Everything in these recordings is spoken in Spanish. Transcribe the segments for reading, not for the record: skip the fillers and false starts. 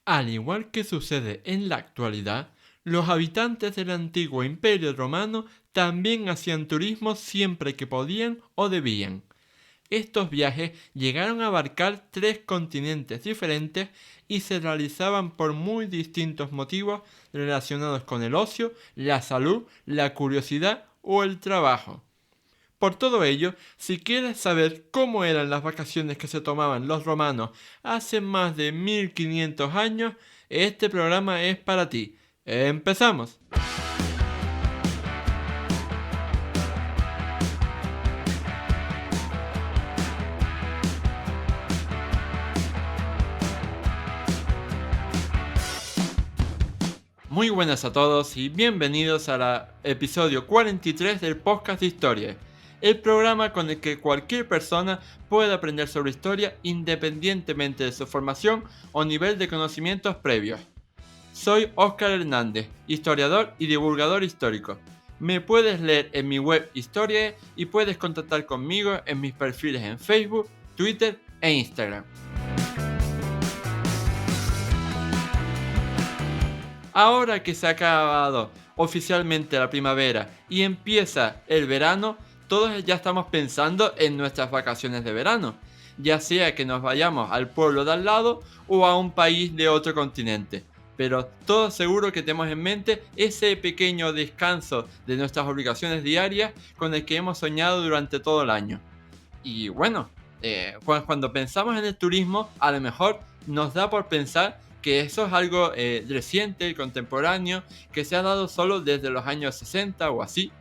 Al igual que sucede en la actualidad, los habitantes del antiguo Imperio Romano también hacían turismo siempre que podían o debían. Estos viajes llegaron a abarcar 3 continentes diferentes y se realizaban por muy distintos motivos relacionados con el ocio, la salud, la curiosidad o el trabajo. Por todo ello, si quieres saber cómo eran las vacaciones que se tomaban los romanos hace más de 1500 años, este programa es para ti. ¡Empezamos! Muy buenas a todos y bienvenidos al episodio 43 del podcast de Historia, el programa con el que cualquier persona puede aprender sobre historia independientemente de su formación o nivel de conocimientos previos. Soy Óscar Hernández, historiador y divulgador histórico. Me puedes leer en mi web Historia y puedes contactar conmigo en mis perfiles en Facebook, Twitter e Instagram. Ahora que se ha acabado oficialmente la primavera y empieza el verano, todos ya estamos pensando en nuestras vacaciones de verano, ya sea que nos vayamos al pueblo de al lado o a un país de otro continente. Pero todos seguro que tenemos en mente ese pequeño descanso de nuestras obligaciones diarias con el que hemos soñado durante todo el año. Y bueno, cuando pensamos en el turismo, a lo mejor nos da por pensar que eso es algo reciente, contemporáneo, que se ha dado solo desde los años 60 o así.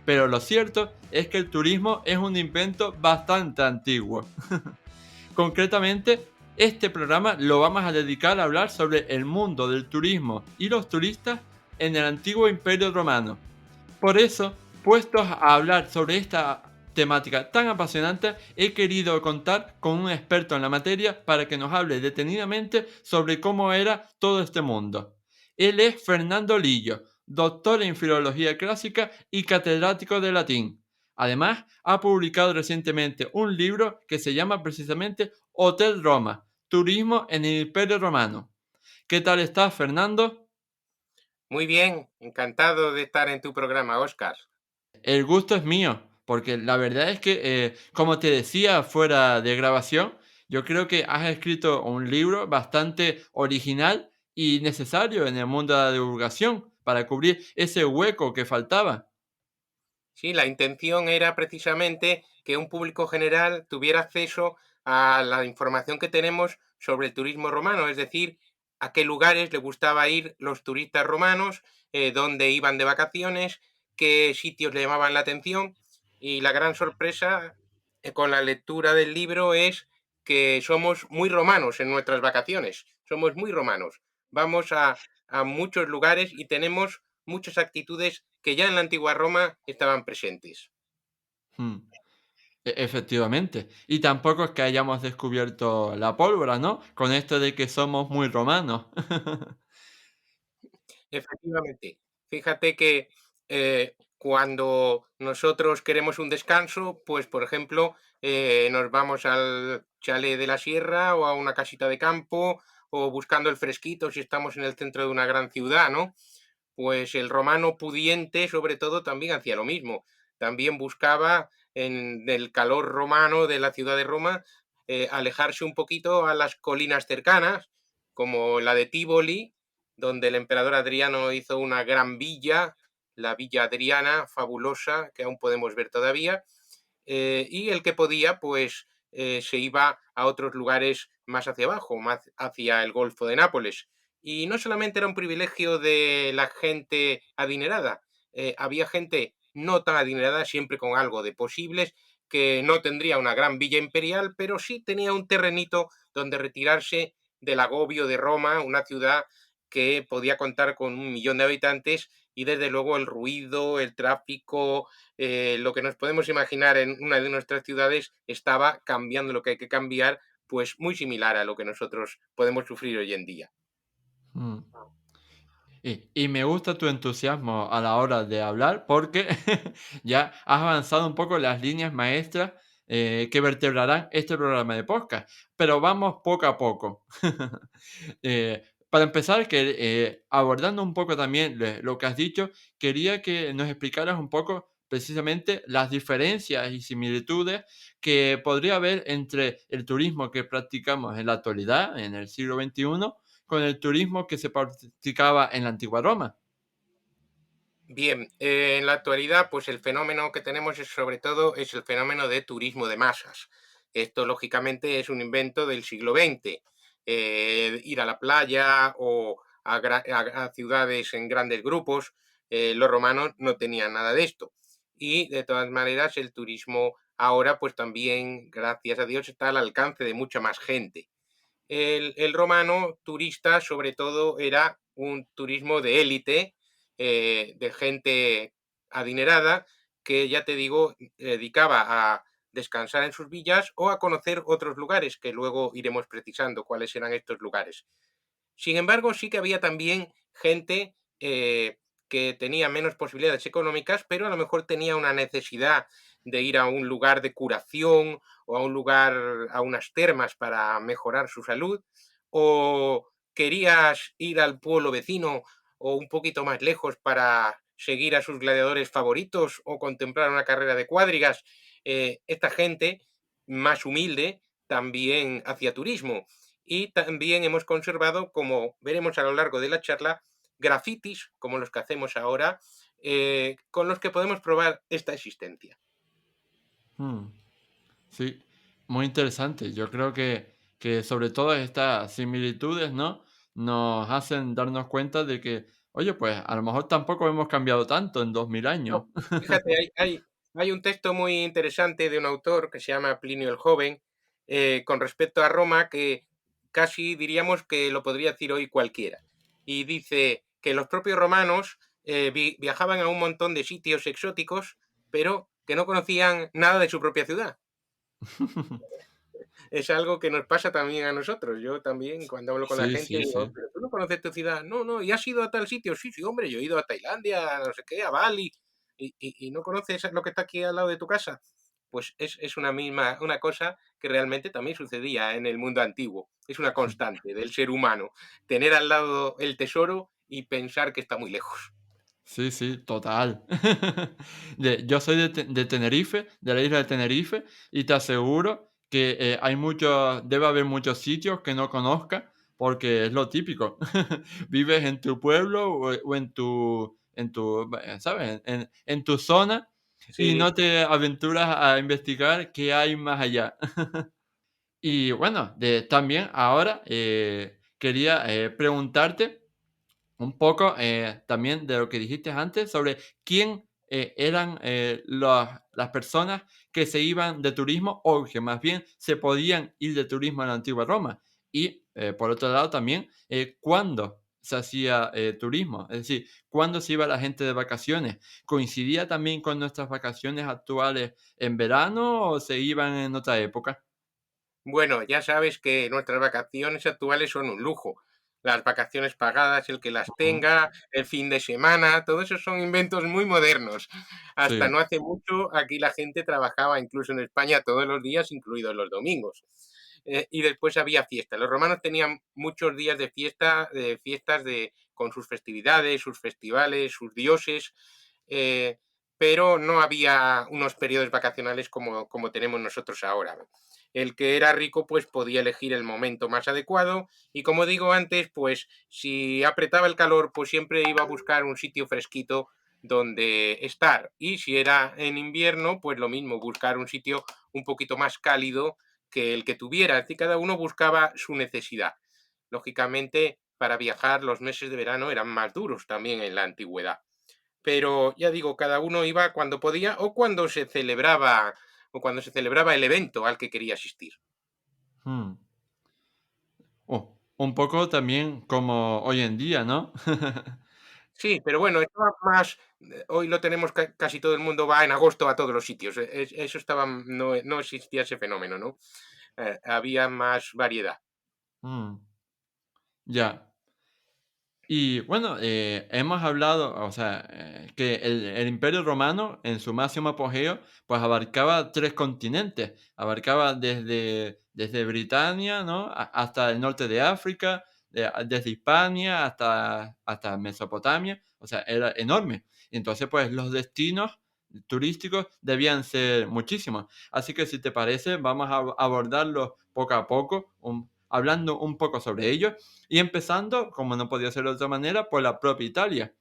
Pero lo cierto es que el turismo es un invento bastante antiguo. Concretamente, este programa lo vamos a dedicar a hablar sobre el mundo del turismo y los turistas en el antiguo Imperio Romano. Por eso, puestos a hablar sobre esta temática tan apasionante, he querido contar con un experto en la materia para que nos hable detenidamente sobre cómo era todo este mundo. Él es Fernando Lillo, doctor en Filología Clásica y catedrático de latín. Además, ha publicado recientemente un libro que se llama precisamente Hotel Roma, Turismo en el Imperio Romano. ¿Qué tal estás, Fernando? Muy bien, encantado de estar en tu programa, Oscar. El gusto es mío, porque la verdad es que, como te decía fuera de grabación, yo creo que has escrito un libro bastante original y necesario en el mundo de la divulgación para cubrir ese hueco que faltaba. Sí, la intención era precisamente que un público general tuviera acceso a la información que tenemos sobre el turismo romano, es decir, a qué lugares le gustaba ir los turistas romanos, dónde iban de vacaciones, qué sitios le llamaban la atención. Y la gran sorpresa con la lectura del libro es que somos muy romanos en nuestras vacaciones, somos muy romanos. Vamos a muchos lugares y tenemos muchas actitudes que ya en la antigua Roma estaban presentes. Mm, efectivamente. Y tampoco es que hayamos descubierto la pólvora, ¿no? Con esto de que somos muy romanos. Efectivamente. Fíjate que cuando nosotros queremos un descanso, pues por ejemplo, nos vamos al chalet de la sierra o a una casita de campo o buscando el fresquito si estamos en el centro de una gran ciudad, ¿no? Pues el romano pudiente, sobre todo, también hacía lo mismo. También buscaba en el calor romano de la ciudad de Roma alejarse un poquito a las colinas cercanas, como la de Tívoli, donde el emperador Adriano hizo una gran villa, la Villa Adriana, fabulosa, que aún podemos ver todavía, y el que podía, pues se iba a otros lugares más hacia abajo, más hacia el Golfo de Nápoles. Y no solamente era un privilegio de la gente adinerada, había gente no tan adinerada, siempre con algo de posibles, que no tendría una gran villa imperial, pero sí tenía un terrenito donde retirarse del agobio de Roma, una ciudad que podía contar con 1 millón de habitantes y desde luego el ruido, el tráfico, lo que nos podemos imaginar en una de nuestras ciudades estaba cambiando lo que hay que cambiar, pues muy similar a lo que nosotros podemos sufrir hoy en día. Mm. Y me gusta tu entusiasmo a la hora de hablar porque ya has avanzado un poco las líneas maestras que vertebrarán este programa de podcast, pero vamos poco a poco. Eh, Para empezar, que, abordando un poco también lo que has dicho, quería que nos explicaras un poco precisamente las diferencias y similitudes que podría haber entre el turismo que practicamos en la actualidad, en el siglo XXI, con el turismo que se practicaba en la antigua Roma. Bien, en la actualidad, pues el fenómeno que tenemos es sobre todo es el fenómeno de turismo de masas. Esto, lógicamente, es un invento del siglo XX. Ir a la playa o a ciudades en grandes grupos, los romanos no tenían nada de esto. Y de todas maneras, el turismo ahora, pues también, gracias a Dios, está al alcance de mucha más gente. El romano turista, sobre todo, era un turismo de élite, de gente adinerada, que ya te digo, dedicaba a descansar en sus villas o a conocer otros lugares, que luego iremos precisando cuáles eran estos lugares. Sin embargo, sí que había también gente que tenía menos posibilidades económicas, pero a lo mejor tenía una necesidad de ir a un lugar de curación o a un lugar, a unas termas para mejorar su salud, o querías ir al pueblo vecino o un poquito más lejos para seguir a sus gladiadores favoritos o contemplar una carrera de cuadrigas. Esta gente más humilde también hacía turismo y también hemos conservado, como veremos a lo largo de la charla, grafitis, como los que hacemos ahora, con los que podemos probar esta existencia. Mm. Sí, muy interesante. Yo creo que sobre todo estas similitudes, ¿no? Nos hacen darnos cuenta de que, oye, pues a lo mejor tampoco hemos cambiado tanto en 2000 años. No, fíjate, hay un texto muy interesante de un autor que se llama Plinio el Joven, con respecto a Roma, que casi diríamos que lo podría decir hoy cualquiera. Y dice que los propios romanos viajaban a un montón de sitios exóticos, pero que no conocían nada de su propia ciudad. Es algo que nos pasa también a nosotros. Yo también, cuando hablo con la Sí, gente, sí, digo: sí. "¿Pero tú no conoces tu ciudad?". "No, no, ¿y has ido a tal sitio?". "Sí, sí, hombre, yo he ido a Tailandia, a no sé qué, a Bali". ¿Y no conoces lo que está aquí al lado de tu casa? Pues es una cosa que realmente también sucedía en el mundo antiguo. Es una constante del ser humano, tener al lado el tesoro y pensar que está muy lejos. Sí, sí, total. Yo soy de Tenerife, de la isla de Tenerife, y te aseguro que debe haber muchos sitios que no conozcas porque es lo típico. Vives en tu pueblo o ¿sabes? En tu zona y Sí. no te aventuras a investigar qué hay más allá. Y bueno, también ahora quería preguntarte un poco también de lo que dijiste antes sobre quién eran las personas que se iban de turismo o que más bien se podían ir de turismo en la antigua Roma. Y por otro lado también, cuándo se hacía turismo, es decir, cuándo se iba la gente de vacaciones. ¿Coincidía también con nuestras vacaciones actuales en verano o se iban en otra época? Bueno, ya sabes que nuestras vacaciones actuales son un lujo. Las vacaciones pagadas, el que las Ujú. tenga, el fin de semana, todo eso son inventos muy modernos. Hasta Sí. no hace mucho aquí la gente trabajaba incluso en España todos los días, incluidos los domingos. Y después había fiestas. Los romanos tenían muchos días de fiesta, de fiestas con sus festividades, sus festivales, sus dioses, eh, pero no había unos periodos vacacionales como tenemos nosotros ahora. El que era rico, pues podía elegir el momento más adecuado y como digo antes, pues si apretaba el calor, pues siempre iba a buscar un sitio fresquito donde estar. Y si era en invierno, pues lo mismo, buscar un sitio un poquito más cálido que el que tuviera. Es decir, cada uno buscaba su necesidad. Lógicamente, para viajar los meses de verano eran más duros también en la antigüedad. Pero ya digo, cada uno iba cuando podía o cuando se celebraba el evento al que quería asistir. Mm. Un poco también como hoy en día, ¿no? Sí, pero bueno, estaba más, hoy lo tenemos casi todo el mundo va en agosto a todos los sitios. Eso estaba, no existía ese fenómeno, ¿no? Había más variedad. Mm, ya. Y bueno, hemos hablado, o sea, que el Imperio Romano en su máximo apogeo, pues abarcaba 3 continentes, abarcaba desde Britania, ¿no? Hasta el norte de África, desde Hispania hasta Mesopotamia, o sea, era enorme. Entonces, pues los destinos turísticos debían ser muchísimos. Así que si te parece, vamos a abordarlos poco a poco, hablando un poco sobre ellos y empezando, como no podía ser de otra manera, por la propia Italia.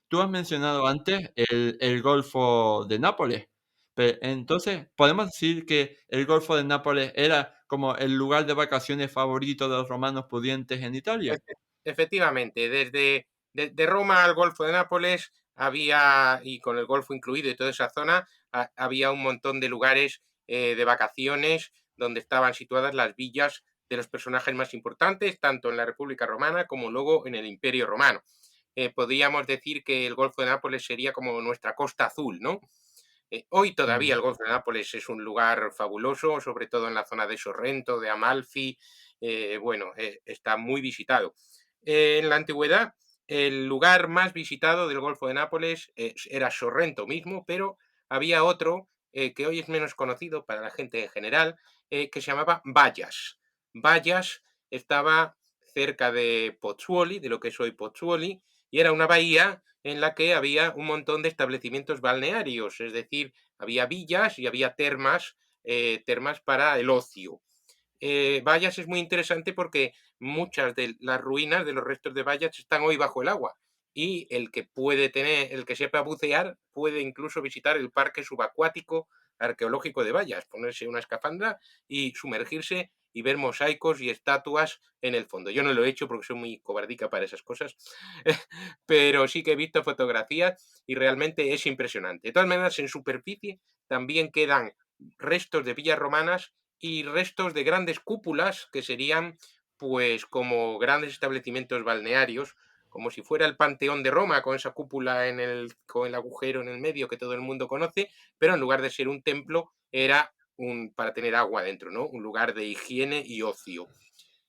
Tú has mencionado antes el Golfo de Nápoles. Entonces, ¿podemos decir que el Golfo de Nápoles era como el lugar de vacaciones favorito de los romanos pudientes en Italia? Efectivamente, desde Roma al Golfo de Nápoles había, y con el Golfo incluido y toda esa zona, había un montón de lugares de vacaciones donde estaban situadas las villas de los personajes más importantes, tanto en la República Romana como luego en el Imperio Romano. Podríamos decir que el Golfo de Nápoles sería como nuestra Costa Azul, ¿no? Hoy todavía Mm. el Golfo de Nápoles es un lugar fabuloso, sobre todo en la zona de Sorrento, de Amalfi, bueno, está muy visitado. En la antigüedad, el lugar más visitado del Golfo de Nápoles era Sorrento mismo, pero había otro que hoy es menos conocido para la gente en general, que se llamaba Bayas. Bayas estaba cerca de Pozzuoli, de lo que es hoy Pozzuoli, y era una bahía en la que había un montón de establecimientos balnearios, es decir, había villas y había termas para el ocio. Bayas es muy interesante porque muchas de las ruinas de los restos de Bayas están hoy bajo el agua. Y el que sepa bucear, puede incluso visitar el parque subacuático arqueológico de Bayas, ponerse una escafandra y sumergirse y ver mosaicos y estatuas en el fondo. Yo no lo he hecho porque soy muy cobardica para esas cosas, pero sí que he visto fotografías y realmente es impresionante. De todas maneras, en superficie también quedan restos de villas romanas y restos de grandes cúpulas que serían pues como grandes establecimientos balnearios, como si fuera el Panteón de Roma con esa cúpula con el agujero en el medio que todo el mundo conoce, pero en lugar de ser un templo era para tener agua dentro, ¿no? Un lugar de higiene y ocio.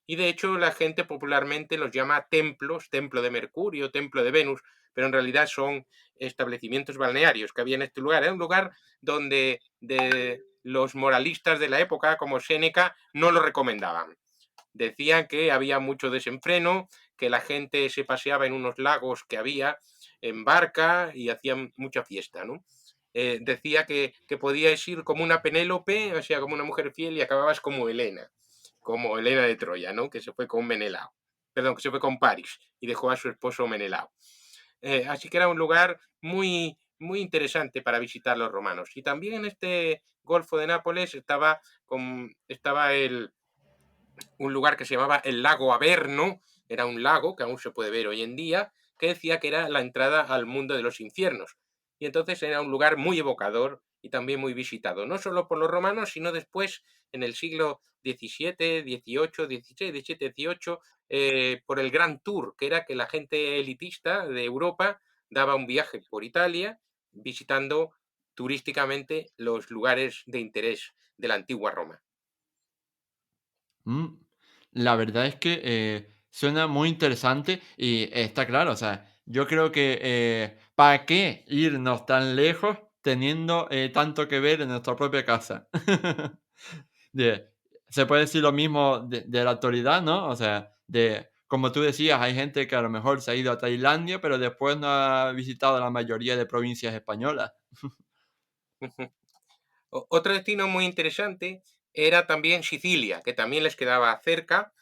Y de hecho la gente popularmente los llama templos, templo de Mercurio, templo de Venus, pero en realidad son establecimientos balnearios que había en este lugar. Era un lugar donde los moralistas de la época, como Séneca, no lo recomendaban. Decían que había mucho desenfreno, que la gente se paseaba en unos lagos que había en barca y hacían mucha fiesta, ¿no? Decía que podías ir como una Penélope, o sea, como una mujer fiel, y acababas como Helena de Troya, ¿no? Que se fue con Menelao. Perdón, que se fue con París y dejó a su esposo Menelao. Así que era un lugar muy, muy interesante para visitar los romanos. Y también en este Golfo de Nápoles estaba un lugar que se llamaba el lago Averno, era un lago que aún se puede ver hoy en día, que decía que era la entrada al mundo de los infiernos. Y entonces era un lugar muy evocador y también muy visitado, no solo por los romanos, sino después en el siglo XVII, XVIII, XVI, XVII, XVIII, por el Gran Tour, que era que la gente elitista de Europa daba un viaje por Italia visitando turísticamente los lugares de interés de la antigua Roma. Mm, La verdad es que suena muy interesante y está claro, o sea, yo creo que ¿para qué irnos tan lejos teniendo tanto que ver en nuestra propia casa? De- Se puede decir lo mismo de la actualidad, ¿no? O sea, como tú decías, hay gente que a lo mejor se ha ido a Tailandia, pero después no ha visitado la mayoría de provincias españolas. Otro destino muy interesante era también Sicilia, que también les quedaba cerca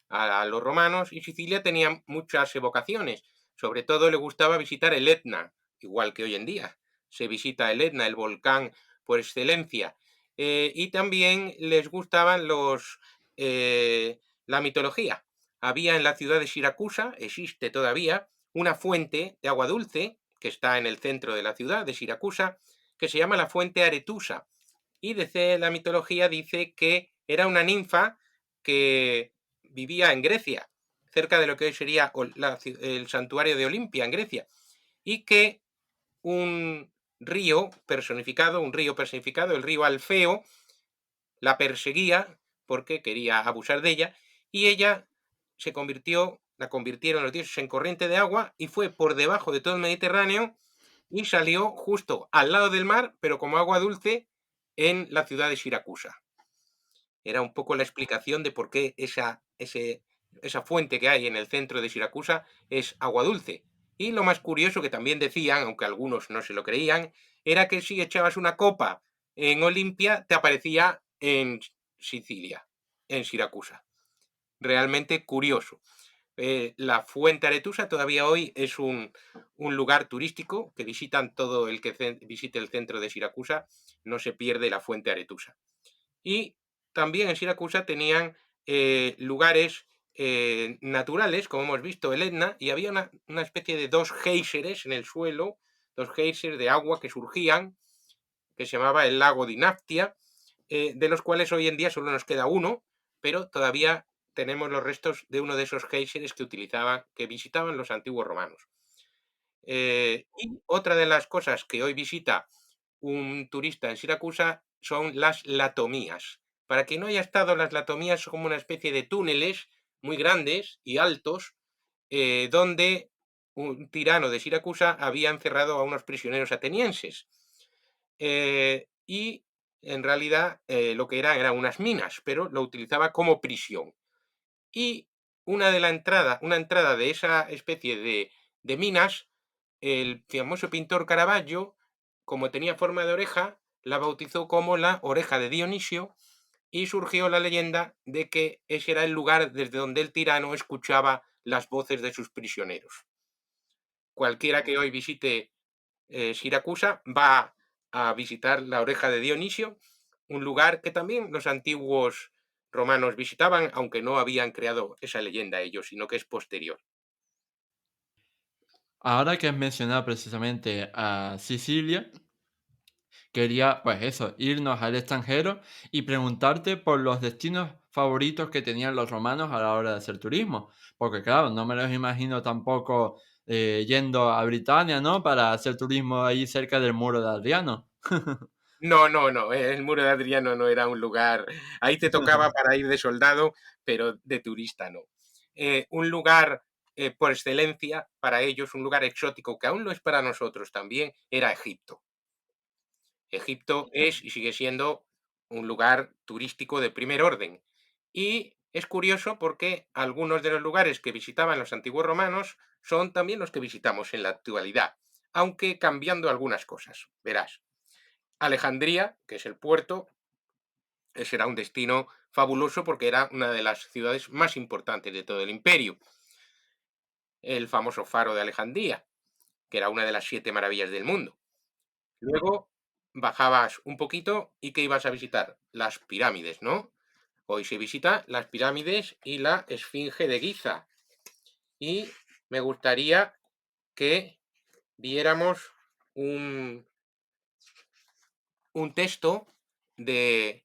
a los romanos, y Sicilia tenía muchas evocaciones. Sobre todo le gustaba visitar el Etna, igual que hoy en día. Se visita el Etna, el volcán por excelencia. Y también les gustaban la mitología. Había en la ciudad de Siracusa, existe todavía, una fuente de agua dulce que está en el centro de la ciudad de Siracusa, que se llama la fuente Aretusa. Y desde la mitología dice que era una ninfa que vivía en Grecia, cerca de lo que hoy sería el santuario de Olimpia en Grecia, y que un un río personificado, el río Alfeo, la perseguía porque quería abusar de ella, y ella la convirtieron los dioses en corriente de agua y fue por debajo de todo el Mediterráneo y salió justo al lado del mar, pero como agua dulce, en la ciudad de Siracusa. Era un poco la explicación de por qué esa fuente que hay en el centro de Siracusa es agua dulce. Y lo más curioso que también decían, aunque algunos no se lo creían, era que si echabas una copa en Olimpia, te aparecía en Sicilia, en Siracusa. Realmente curioso. La Fuente Aretusa todavía hoy es un lugar turístico que visitan todo el que visite el centro de Siracusa, no se pierde la Fuente Aretusa. Y también en Siracusa tenían lugares naturales, como hemos visto, el Etna, y había una especie de dos géiseres en el suelo, dos géiseres de agua que surgían, que se llamaba el lago de Inaptia, de los cuales hoy en día solo nos queda uno, pero todavía tenemos los restos de uno de esos géiseres que visitaban los antiguos romanos. Y otra de las cosas que hoy visita un turista en Siracusa son las latomías. Para quien no haya estado, las latomías son como una especie de túneles muy grandes y altos, donde un tirano de Siracusa había encerrado a unos prisioneros atenienses. Y en realidad lo que eran unas minas, pero lo utilizaba como prisión. Y una entrada de esa especie de minas, el famoso pintor Caravaggio, como tenía forma de oreja, la bautizó como la oreja de Dionisio y surgió la leyenda de que ese era el lugar desde donde el tirano escuchaba las voces de sus prisioneros. Cualquiera que hoy visite Siracusa va a visitar la oreja de Dionisio, un lugar que también los antiguos romanos visitaban, aunque no habían creado esa leyenda ellos, sino que es posterior. Ahora que has mencionado precisamente a Sicilia, quería, pues eso, irnos al extranjero y preguntarte por los destinos favoritos que tenían los romanos a la hora de hacer turismo. Porque claro, no me los imagino tampoco yendo a Britania, ¿no? Para hacer turismo ahí cerca del muro de Adriano. No, no, no, el muro de Adriano no era un lugar, ahí te tocaba para ir de soldado, pero de turista no. Un lugar por excelencia para ellos, un lugar exótico que aún lo es para nosotros también, era Egipto. Egipto es y sigue siendo un lugar turístico de primer orden. Y es curioso porque algunos de los lugares que visitaban los antiguos romanos son también los que visitamos en la actualidad, aunque cambiando algunas cosas. Verás, Alejandría, que es el puerto, ese era un destino fabuloso porque era una de las ciudades más importantes de todo el imperio. El famoso faro de Alejandría, que era una de las siete maravillas del mundo. Luego bajabas un poquito y ¿qué ibas a visitar? Las pirámides, ¿no? Hoy se visita las pirámides y la Esfinge de Giza. Y me gustaría que viéramos un, un texto de,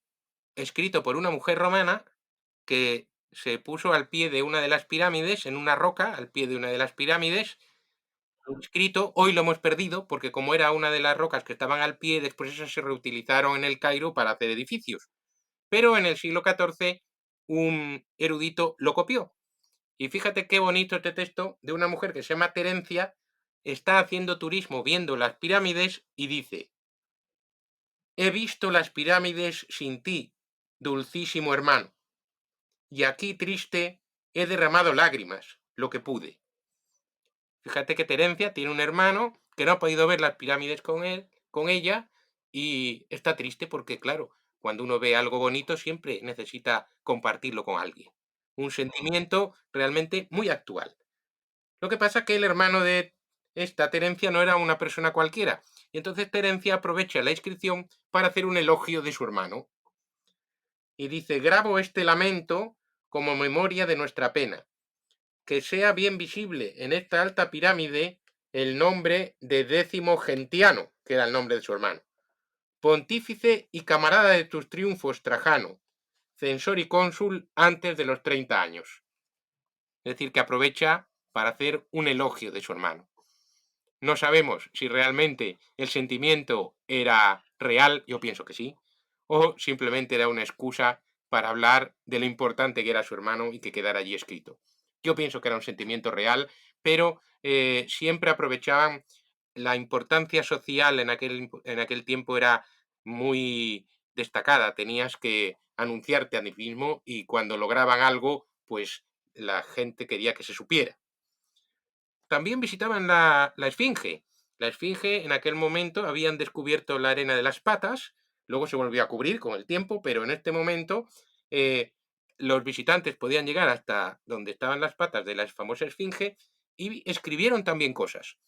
escrito por una mujer romana que se puso al pie de una de las pirámides, en una roca, al pie de una de las pirámides, escrito, hoy lo hemos perdido, porque como era una de las rocas que estaban al pie, después esas se reutilizaron en el Cairo para hacer edificios. Pero en el siglo XIV un erudito lo copió. Y fíjate qué bonito este texto de una mujer que se llama Terencia, está haciendo turismo viendo las pirámides y dice, he visto las pirámides sin ti, dulcísimo hermano, y aquí triste he derramado lágrimas, lo que pude. Fíjate que Terencia tiene un hermano que no ha podido ver las pirámides con él, con ella, y está triste porque, claro, cuando uno ve algo bonito siempre necesita compartirlo con alguien. Un sentimiento realmente muy actual. Lo que pasa es que el hermano de esta Terencia no era una persona cualquiera, y entonces Terencia aprovecha la inscripción para hacer un elogio de su hermano. Y dice, grabo este lamento como memoria de nuestra pena que sea bien visible en esta alta pirámide el nombre de Décimo Gentiano, que era el nombre de su hermano. Pontífice y camarada de tus triunfos, Trajano, censor y cónsul antes de los 30 años. Es decir, que aprovecha para hacer un elogio de su hermano. No sabemos si realmente el sentimiento era real, yo pienso que sí, o simplemente era una excusa para hablar de lo importante que era su hermano y que quedara allí escrito. Yo pienso que era un sentimiento real, pero siempre aprovechaban la importancia social en aquel tiempo era muy destacada. Tenías que anunciarte a ti mismo y cuando lograban algo, pues la gente quería que se supiera. También visitaban la Esfinge. La Esfinge, en aquel momento habían descubierto la arena de las patas, luego se volvió a cubrir con el tiempo, pero en este momento eh, los visitantes podían llegar hasta donde estaban las patas de la famosa Esfinge y escribieron también cosas.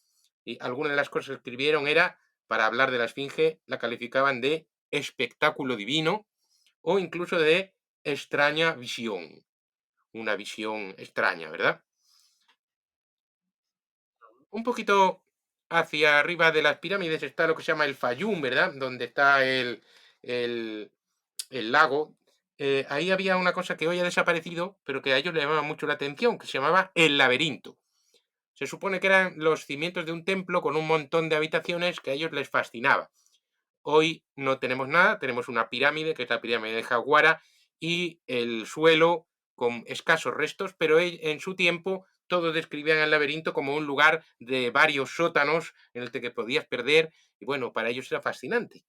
Y algunas de las cosas que escribieron era, para hablar de la Esfinge, la calificaban de espectáculo divino o incluso de extraña visión. Una visión extraña, ¿verdad? Un poquito hacia arriba de las pirámides está lo que se llama el Fayum, ¿verdad? Donde está el, el lago. Ahí había una cosa que hoy ha desaparecido, pero que a ellos le llamaba mucho la atención, que se llamaba el laberinto. Se supone que eran los cimientos de un templo con un montón de habitaciones que a ellos les fascinaba. Hoy no tenemos nada, tenemos una pirámide, que es la pirámide de Jaguara, y el suelo con escasos restos, pero en su tiempo todos describían el laberinto como un lugar de varios sótanos en el que podías perder, y bueno, para ellos era fascinante.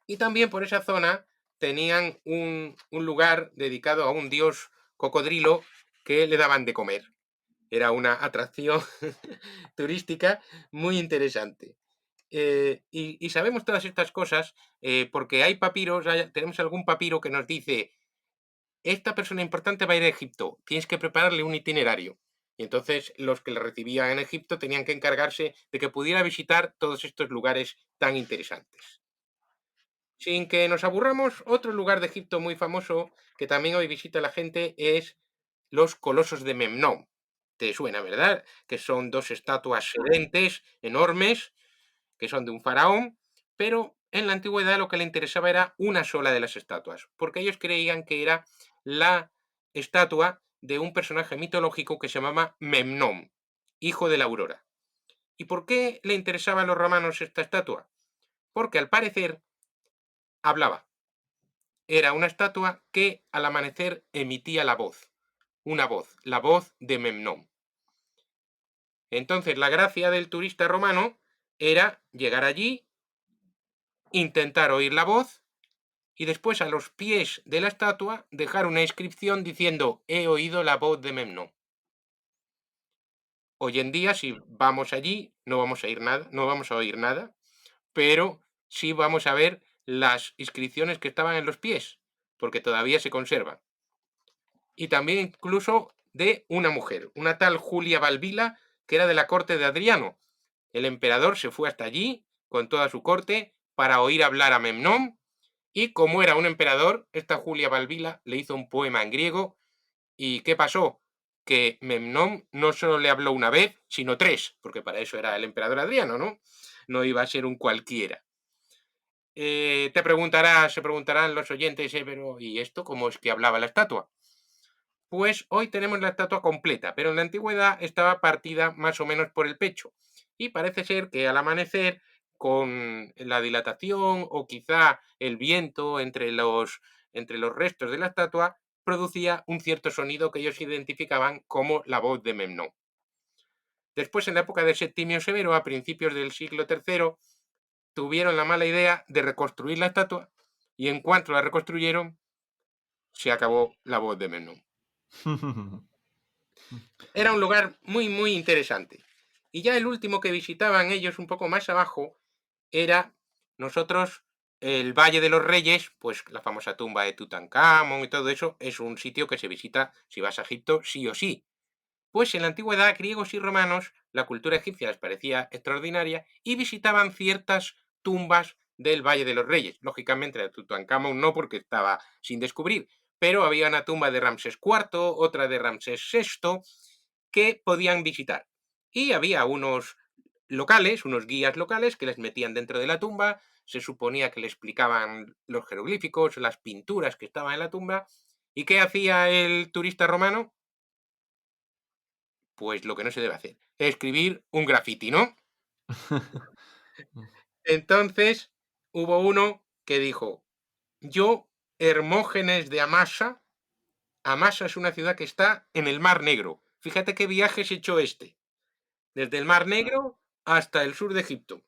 Y también por esa zona tenían un lugar dedicado a un dios cocodrilo que le daban de comer. Era una atracción turística muy interesante. Y sabemos todas estas cosas porque hay papiros, tenemos algún papiro que nos dice, esta persona importante va a ir a Egipto, tienes que prepararle un itinerario. Y entonces los que le recibían en Egipto tenían que encargarse de que pudiera visitar todos estos lugares tan interesantes. Sin que nos aburramos, otro lugar de Egipto muy famoso que también hoy visita la gente es los colosos de Memnón. Te suena, ¿verdad? Que son dos estatuas sedentes, enormes, que son de un faraón, pero en la antigüedad lo que le interesaba era una sola de las estatuas, porque ellos creían que era la estatua de un personaje mitológico que se llamaba Memnón, hijo de la aurora. ¿Y por qué le interesaba a los romanos esta estatua? Porque al parecer hablaba. Era una estatua que al amanecer emitía la voz, una voz, la voz de Memnón. Entonces la gracia del turista romano era llegar allí, intentar oír la voz y después a los pies de la estatua dejar una inscripción diciendo he oído la voz de Memnón. Hoy en día, si vamos allí, no vamos a no vamos a oír nada, pero sí vamos a ver las inscripciones que estaban en los pies, porque todavía se conservan. Y también incluso de una mujer, una tal Julia Balbila, que era de la corte de Adriano. El emperador se fue hasta allí con toda su corte para oír hablar a Memnón. Y como era un emperador, esta Julia Balbila le hizo un poema en griego. ¿Y qué pasó? Que Memnón no solo le habló una vez, sino tres, porque para eso era el emperador Adriano, ¿no? No iba a ser un cualquiera. Se preguntarán los oyentes, pero ¿y esto cómo es que hablaba la estatua? Pues hoy tenemos la estatua completa, pero en la antigüedad estaba partida más o menos por el pecho. Y parece ser que al amanecer, con la dilatación o quizá el viento entre los restos de la estatua, producía un cierto sonido que ellos identificaban como la voz de Memnón. Después, en la época de Septimio Severo, a principios del siglo III, tuvieron la mala idea de reconstruir la estatua y en cuanto la reconstruyeron, se acabó la voz de Memnón. Era un lugar muy, muy interesante. Y ya el último que visitaban ellos un poco más abajo era nosotros el Valle de los Reyes, pues la famosa tumba de Tutankamón y todo eso es un sitio que se visita si vas a Egipto sí o sí. Pues en la antigüedad, griegos y romanos, la cultura egipcia les parecía extraordinaria y visitaban ciertas tumbas del Valle de los Reyes. Lógicamente, la de Tutankamón no, porque estaba sin descubrir, pero había una tumba de Ramsés IV, otra de Ramsés VI, que podían visitar. Y había unos locales, unos guías locales que les metían dentro de la tumba, se suponía que le explicaban los jeroglíficos, las pinturas que estaban en la tumba. ¿Y qué hacía el turista romano? Pues lo que no se debe hacer, escribir un graffiti, ¿no? Entonces hubo uno que dijo, yo, Hermógenes de Amasa, Amasa es una ciudad que está en el Mar Negro. Fíjate qué viajes he hecho este, desde el Mar Negro hasta el sur de Egipto.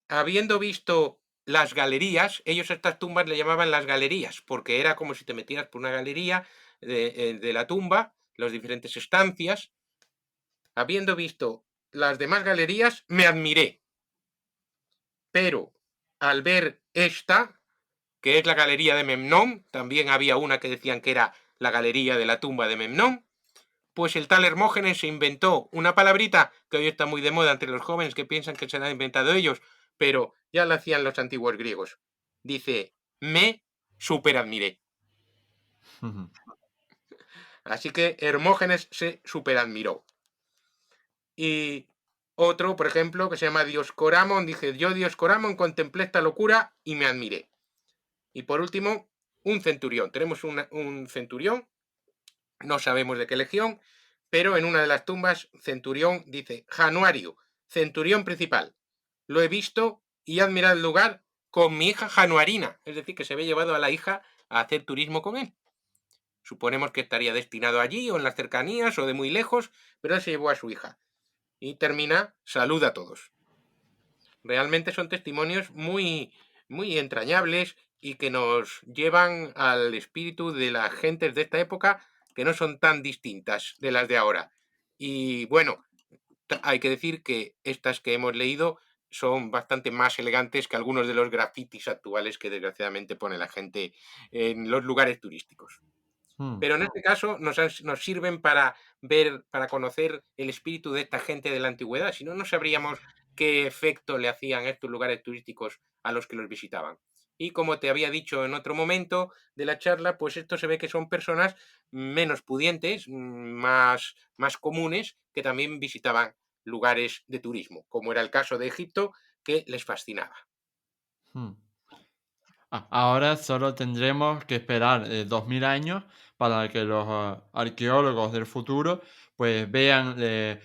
Habiendo visto las galerías, ellos a estas tumbas le llamaban las galerías, porque era como si te metieras por una galería de la tumba, las diferentes estancias. Habiendo visto las demás galerías, me admiré, pero al ver esta, que es la galería de Memnón, también había una que decían que era la galería de la tumba de Memnón, pues el tal Hermógenes se inventó una palabrita que hoy está muy de moda entre los jóvenes que piensan que se la han inventado ellos, pero ya la hacían los antiguos griegos. Dice, me superadmiré. Así que Hermógenes se superadmiró. Y otro, por ejemplo, que se llama Dioscoramon, dice, yo Dioscoramon contemplé esta locura y me admiré. Y por último, un centurión. Tenemos un centurión, no sabemos de qué legión, pero en una de las tumbas, centurión dice, Januario, centurión principal. Lo he visto y he admirado el lugar con mi hija Januarina, es decir, que se había llevado a la hija a hacer turismo con él. Suponemos que estaría destinado allí o en las cercanías o de muy lejos, pero él se llevó a su hija. Y termina, saluda a todos. Realmente son testimonios muy, muy entrañables y que nos llevan al espíritu de las gentes de esta época que no son tan distintas de las de ahora. Y bueno, hay que decir que estas que hemos leído son bastante más elegantes que algunos de los grafitis actuales que desgraciadamente pone la gente en los lugares turísticos. Pero en este caso nos sirven para ver, para conocer el espíritu de esta gente de la antigüedad, si no, no sabríamos qué efecto le hacían estos lugares turísticos a los que los visitaban. Y como te había dicho en otro momento de la charla, pues esto se ve que son personas menos pudientes, más comunes, que también visitaban lugares de turismo, como era el caso de Egipto, que les fascinaba. Ahora solo tendremos que esperar 2000 años para que los arqueólogos del futuro pues vean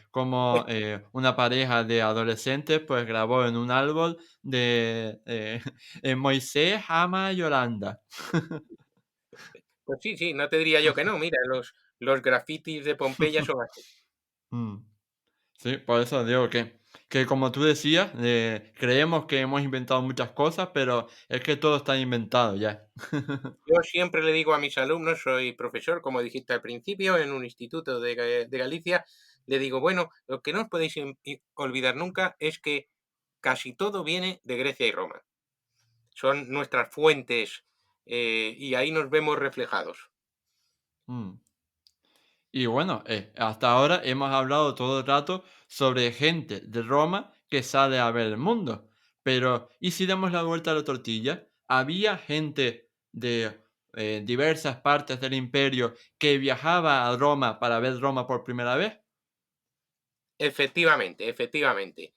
cómo una pareja de adolescentes pues grabó en un árbol de Moisés ama a Yolanda. Pues sí, sí, no te diría yo que no. Mira, los grafitis de Pompeya son así. Mm, sí, por eso digo que como tú decías, creemos que hemos inventado muchas cosas, pero es que todo está inventado ya. Yo siempre le digo a mis alumnos, soy profesor, como dijiste al principio, en un instituto de Galicia, le digo, bueno, lo que no os podéis olvidar nunca es que casi todo viene de Grecia y Roma. Son nuestras fuentes y ahí nos vemos reflejados. Mm. Y bueno, hasta ahora hemos hablado todo el rato sobre gente de Roma que sale a ver el mundo. Pero, ¿y si damos la vuelta a la tortilla? ¿Había gente de diversas partes del imperio que viajaba a Roma para ver Roma por primera vez? Efectivamente, efectivamente.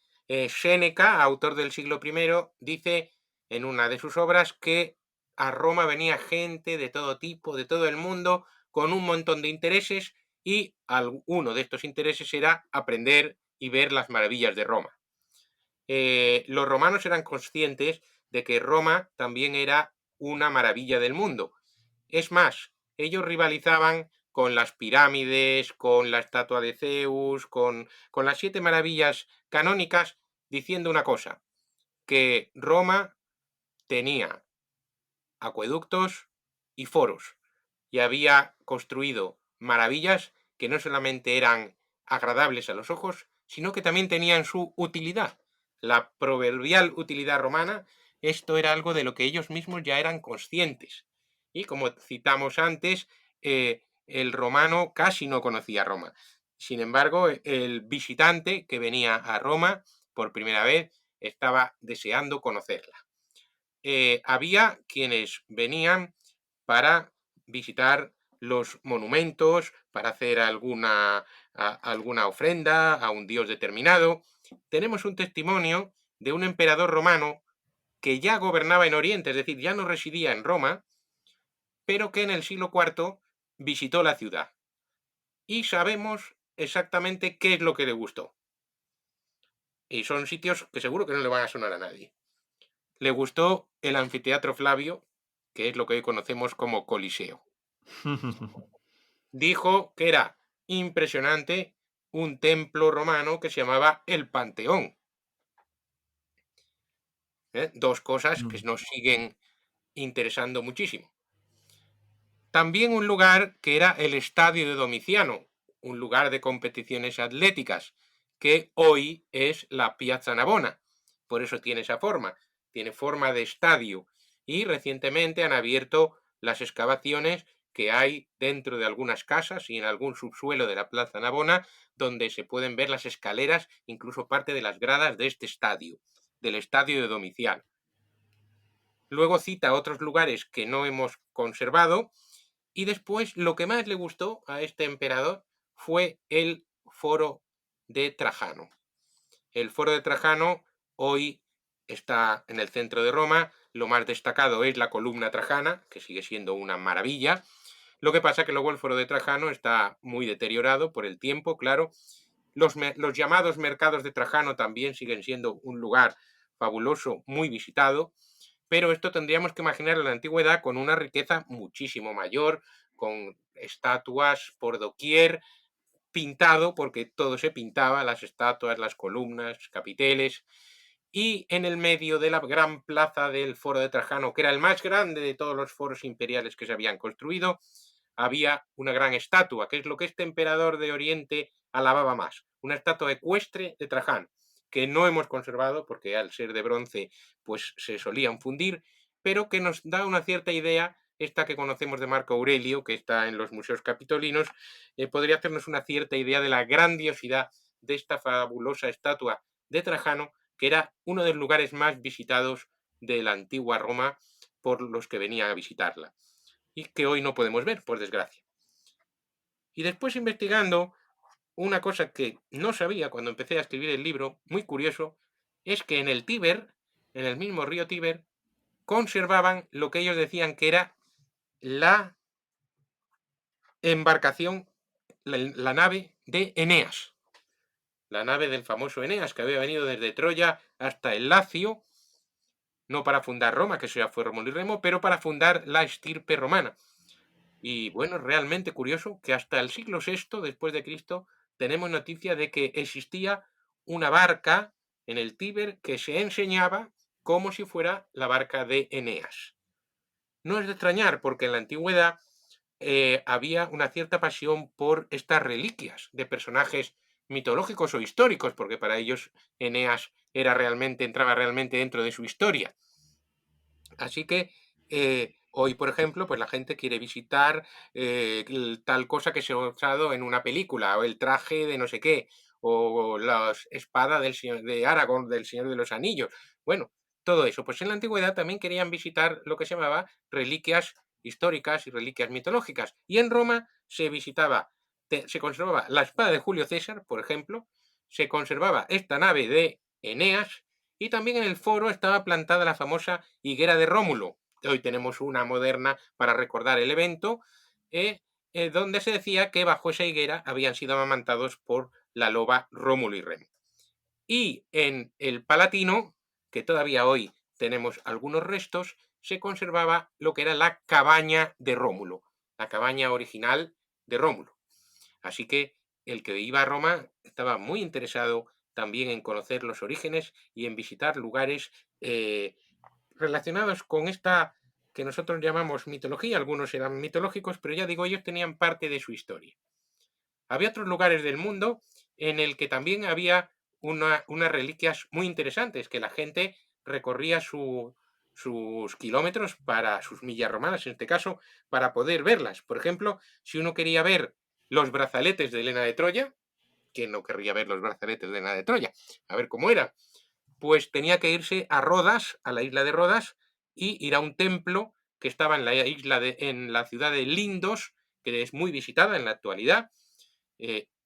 Séneca, autor del siglo I, dice en una de sus obras que a Roma venía gente de todo tipo, de todo el mundo, con un montón de intereses y uno de estos intereses era aprender y ver las maravillas de Roma. Los romanos eran conscientes de que Roma también era una maravilla del mundo. Es más, ellos rivalizaban con las pirámides, con la estatua de Zeus, con las siete maravillas canónicas, diciendo una cosa, que Roma tenía acueductos y foros y había construido maravillas que no solamente eran agradables a los ojos, sino que también tenían su utilidad. La proverbial utilidad romana, esto era algo de lo que ellos mismos ya eran conscientes. Y como citamos antes, el romano casi no conocía Roma. Sin embargo, el visitante que venía a Roma por primera vez estaba deseando conocerla. Había quienes venían para visitar los monumentos, para hacer alguna ofrenda a un dios determinado. Tenemos un testimonio de un emperador romano que ya gobernaba en Oriente, es decir, ya no residía en Roma, pero que en el siglo IV visitó la ciudad. Y sabemos exactamente qué es lo que le gustó. Y son sitios que seguro que no le van a sonar a nadie. Le gustó el anfiteatro Flavio, que es lo que hoy conocemos como Coliseo. Dijo que era impresionante un templo romano que se llamaba el Panteón. ¿eh? Dos cosas que mm, nos siguen interesando muchísimo. También un lugar que era el Estadio de Domiciano, un lugar de competiciones atléticas, que hoy es la Piazza Navona. Por eso tiene forma de estadio. Y recientemente han abierto las excavaciones que hay dentro de algunas casas y en algún subsuelo de la Plaza Navona, donde se pueden ver las escaleras, incluso parte de las gradas de este estadio, del Estadio de Domiciano. Luego cita otros lugares que no hemos conservado, y después lo que más le gustó a este emperador fue el foro de Trajano. El foro de Trajano hoy está en el centro de Roma. Lo más destacado es la columna trajana, que sigue siendo una maravilla. Lo que pasa que luego el foro de Trajano está muy deteriorado por el tiempo, claro. Los llamados mercados de Trajano también siguen siendo un lugar fabuloso, muy visitado, pero esto tendríamos que imaginar en la antigüedad con una riqueza muchísimo mayor, con estatuas por doquier, pintado, porque todo se pintaba, las estatuas, las columnas, capiteles, y en el medio de la gran plaza del Foro de Trajano, que era el más grande de todos los foros imperiales que se habían construido, había una gran estatua, que es lo que este emperador de Oriente alababa más, una estatua ecuestre de Trajano, que no hemos conservado porque al ser de bronce pues se solían fundir, pero que nos da una cierta idea, esta que conocemos de Marco Aurelio, que está en los museos capitolinos, podría hacernos una cierta idea de la grandiosidad de esta fabulosa estatua de Trajano, que era uno de los lugares más visitados de la antigua Roma por los que venían a visitarla y que hoy no podemos ver, por desgracia. Y después investigando, una cosa que no sabía cuando empecé a escribir el libro, muy curioso, es que en el Tíber, en el mismo río Tíber, conservaban lo que ellos decían que era la embarcación, la nave de Eneas, la nave del famoso Eneas, que había venido desde Troya hasta el Lacio, no para fundar Roma, que eso ya fue Rómulo y Remo, pero para fundar la estirpe romana. Y bueno, realmente curioso que hasta el siglo VI después de Cristo tenemos noticia de que existía una barca en el Tíber que se enseñaba como si fuera la barca de Eneas. No es de extrañar porque en la antigüedad había una cierta pasión por estas reliquias de personajes mitológicos o históricos, porque para ellos Eneas entraba realmente dentro de su historia. Así que hoy, por ejemplo, pues la gente quiere visitar tal cosa que se ha usado en una película, o el traje de no sé qué, o la espada del señor de Aragorn, del Señor de los Anillos. Bueno, todo eso. Pues en la antigüedad también querían visitar lo que se llamaba reliquias históricas y reliquias mitológicas. Y en Roma se visitaba, se conservaba la espada de Julio César, por ejemplo, se conservaba esta nave de Eneas, y también en el foro estaba plantada la famosa higuera de Rómulo. Hoy tenemos una moderna para recordar el evento, eh, donde se decía que bajo esa higuera habían sido amamantados por la loba Rómulo y Remo. Y en el Palatino, que todavía hoy tenemos algunos restos, se conservaba lo que era la cabaña de Rómulo, la cabaña original de Rómulo. Así que el que iba a Roma estaba muy interesado también en conocer los orígenes y en visitar lugares relacionados con esta que nosotros llamamos mitología. Algunos eran mitológicos, pero ya digo, ellos tenían parte de su historia. Había otros lugares del mundo en el que también había unas reliquias muy interesantes, que la gente recorría sus kilómetros para sus millas romanas, en este caso, para poder verlas. Por ejemplo, si uno quería ver los brazaletes de Helena de Troya, ¿quién no querría ver los brazaletes de Helena de Troya? A ver cómo era. Pues tenía que irse a Rodas, a la isla de Rodas, y ir a un templo que estaba en la ciudad de Lindos, que es muy visitada en la actualidad.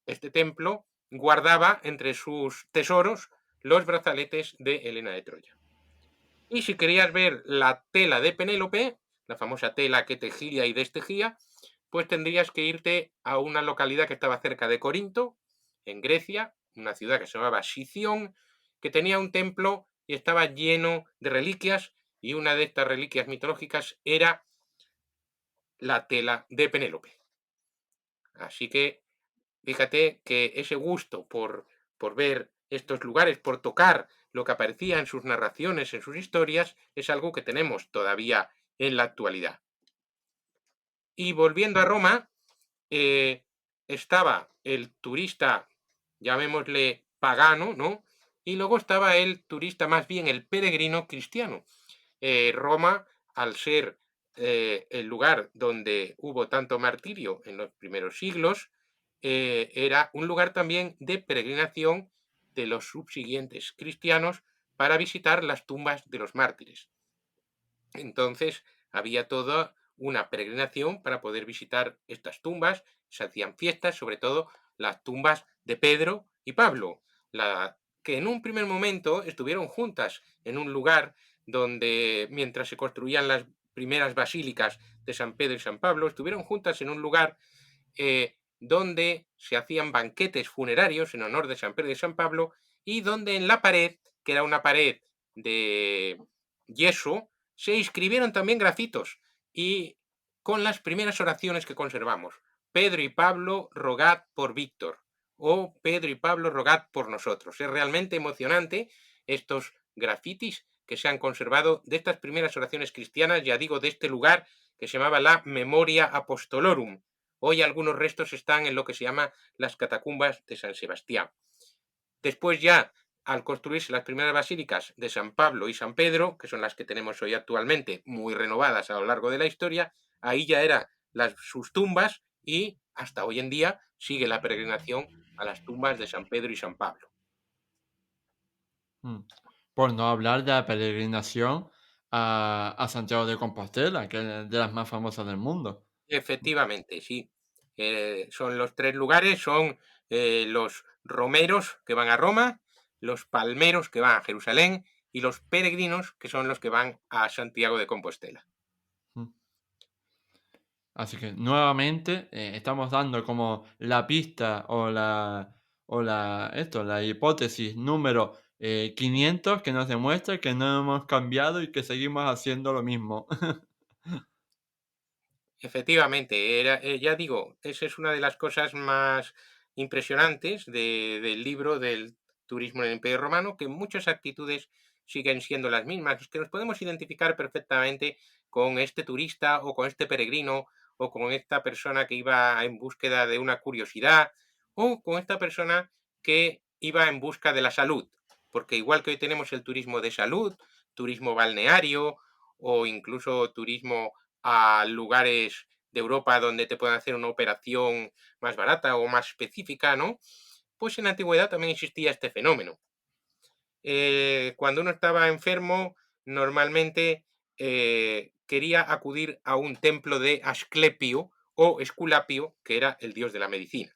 Este templo guardaba entre sus tesoros los brazaletes de Helena de Troya. Y si querías ver la tela de Penélope, la famosa tela que tejía y destejía, pues tendrías que irte a una localidad que estaba cerca de Corinto, en Grecia, una ciudad que se llamaba Sición, que tenía un templo y estaba lleno de reliquias, y una de estas reliquias mitológicas era la tela de Penélope. Así que fíjate que ese gusto por ver estos lugares, por tocar lo que aparecía en sus narraciones, en sus historias, es algo que tenemos todavía en la actualidad. Y volviendo a Roma, eh, estaba el turista, llamémosle pagano, ¿no? Y luego estaba el turista, más bien el peregrino cristiano. Roma, al ser el lugar donde hubo tanto martirio en los primeros siglos, era un lugar también de peregrinación de los subsiguientes cristianos para visitar las tumbas de los mártires. Entonces, había toda una peregrinación para poder visitar estas tumbas, se hacían fiestas, sobre todo las tumbas de Pedro y Pablo, que en un primer momento estuvieron juntas en un lugar donde, mientras se construían las primeras basílicas de San Pedro y San Pablo, estuvieron juntas en un lugar donde se hacían banquetes funerarios en honor de San Pedro y San Pablo, y donde en la pared, que era una pared de yeso, se inscribieron también grafitos y con las primeras oraciones que conservamos. Pedro y Pablo, rogad por Víctor. O Pedro y Pablo, rogad por nosotros. Es realmente emocionante estos grafitis que se han conservado de estas primeras oraciones cristianas, ya digo, de este lugar que se llamaba la Memoria Apostolorum. Hoy algunos restos están en lo que se llama las catacumbas de San Sebastián. Después ya, al construirse las primeras basílicas de San Pablo y San Pedro, que son las que tenemos hoy actualmente, muy renovadas a lo largo de la historia, ahí ya eran sus tumbas y hasta hoy en día sigue la peregrinación a las tumbas de San Pedro y San Pablo. Mm. Por no hablar de la peregrinación a Santiago de Compostela, que es de las más famosas del mundo. Efectivamente, sí. Son los tres lugares, son los romeros que van a Roma, los palmeros que van a Jerusalén y los peregrinos que son los que van a Santiago de Compostela. Mm. Así que nuevamente estamos dando como la pista la hipótesis número 500 que nos demuestra que no hemos cambiado y que seguimos haciendo lo mismo. Efectivamente, ya digo, esa es una de las cosas más impresionantes del libro del turismo en el Imperio Romano, que muchas actitudes siguen siendo las mismas, es que nos podemos identificar perfectamente con este turista o con este peregrino o con esta persona que iba en búsqueda de una curiosidad o con esta persona que iba en busca de la salud, porque igual que hoy tenemos el turismo de salud, turismo balneario o incluso turismo a lugares de Europa donde te puedan hacer una operación más barata o más específica, ¿no? Pues en la antigüedad también existía este fenómeno. Cuando uno estaba enfermo, normalmente quería acudir a un templo de Asclepio o Esculapio, que era el dios de la medicina.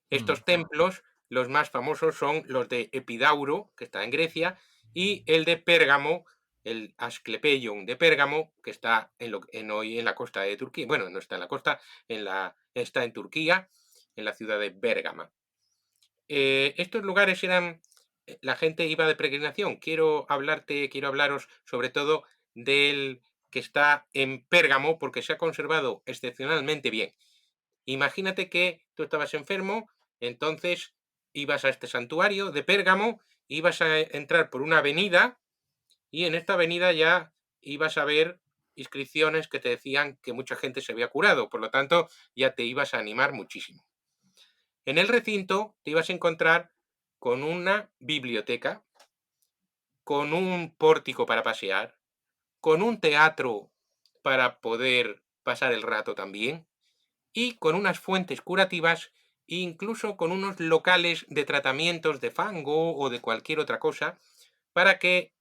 Mm, Estos templos, los más famosos son los de Epidauro, que está en Grecia, y el de Pérgamo, el Asclepeion de Pérgamo, que está hoy en la costa de Turquía. Bueno, no está en la costa, está en Turquía, en la ciudad de Bérgama. Estos lugares eran, la gente iba de peregrinación. Quiero hablaros sobre todo del que está en Pérgamo, porque se ha conservado excepcionalmente bien. Imagínate que tú estabas enfermo, entonces ibas a este santuario de Pérgamo, ibas a entrar por una avenida y en esta avenida ya ibas a ver inscripciones que te decían que mucha gente se había curado, por lo tanto ya te ibas a animar muchísimo. En el recinto te ibas a encontrar con una biblioteca, con un pórtico para pasear, con un teatro para poder pasar el rato también, y con unas fuentes curativas e incluso con unos locales de tratamientos de fango o de cualquier otra cosa para que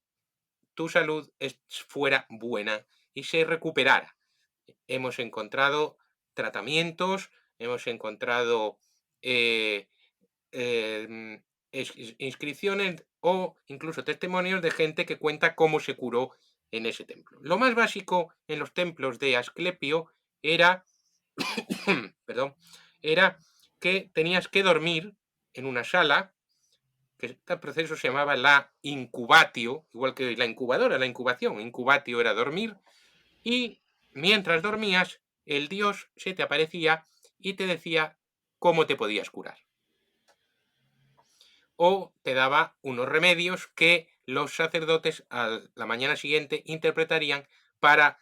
tu salud fuera buena y se recuperara. Hemos encontrado tratamientos, hemos encontrado eh, em, inscripciones o incluso testimonios de gente que cuenta cómo se curó en ese templo. Lo más básico en los templos de Asclepio era perdón, era que tenías que dormir en una sala, que este proceso se llamaba la incubatio, igual que la incubadora, la incubación. Incubatio era dormir, y mientras dormías, el dios se te aparecía y te decía cómo te podías curar. o te daba unos remedios que los sacerdotes a la mañana siguiente interpretarían para,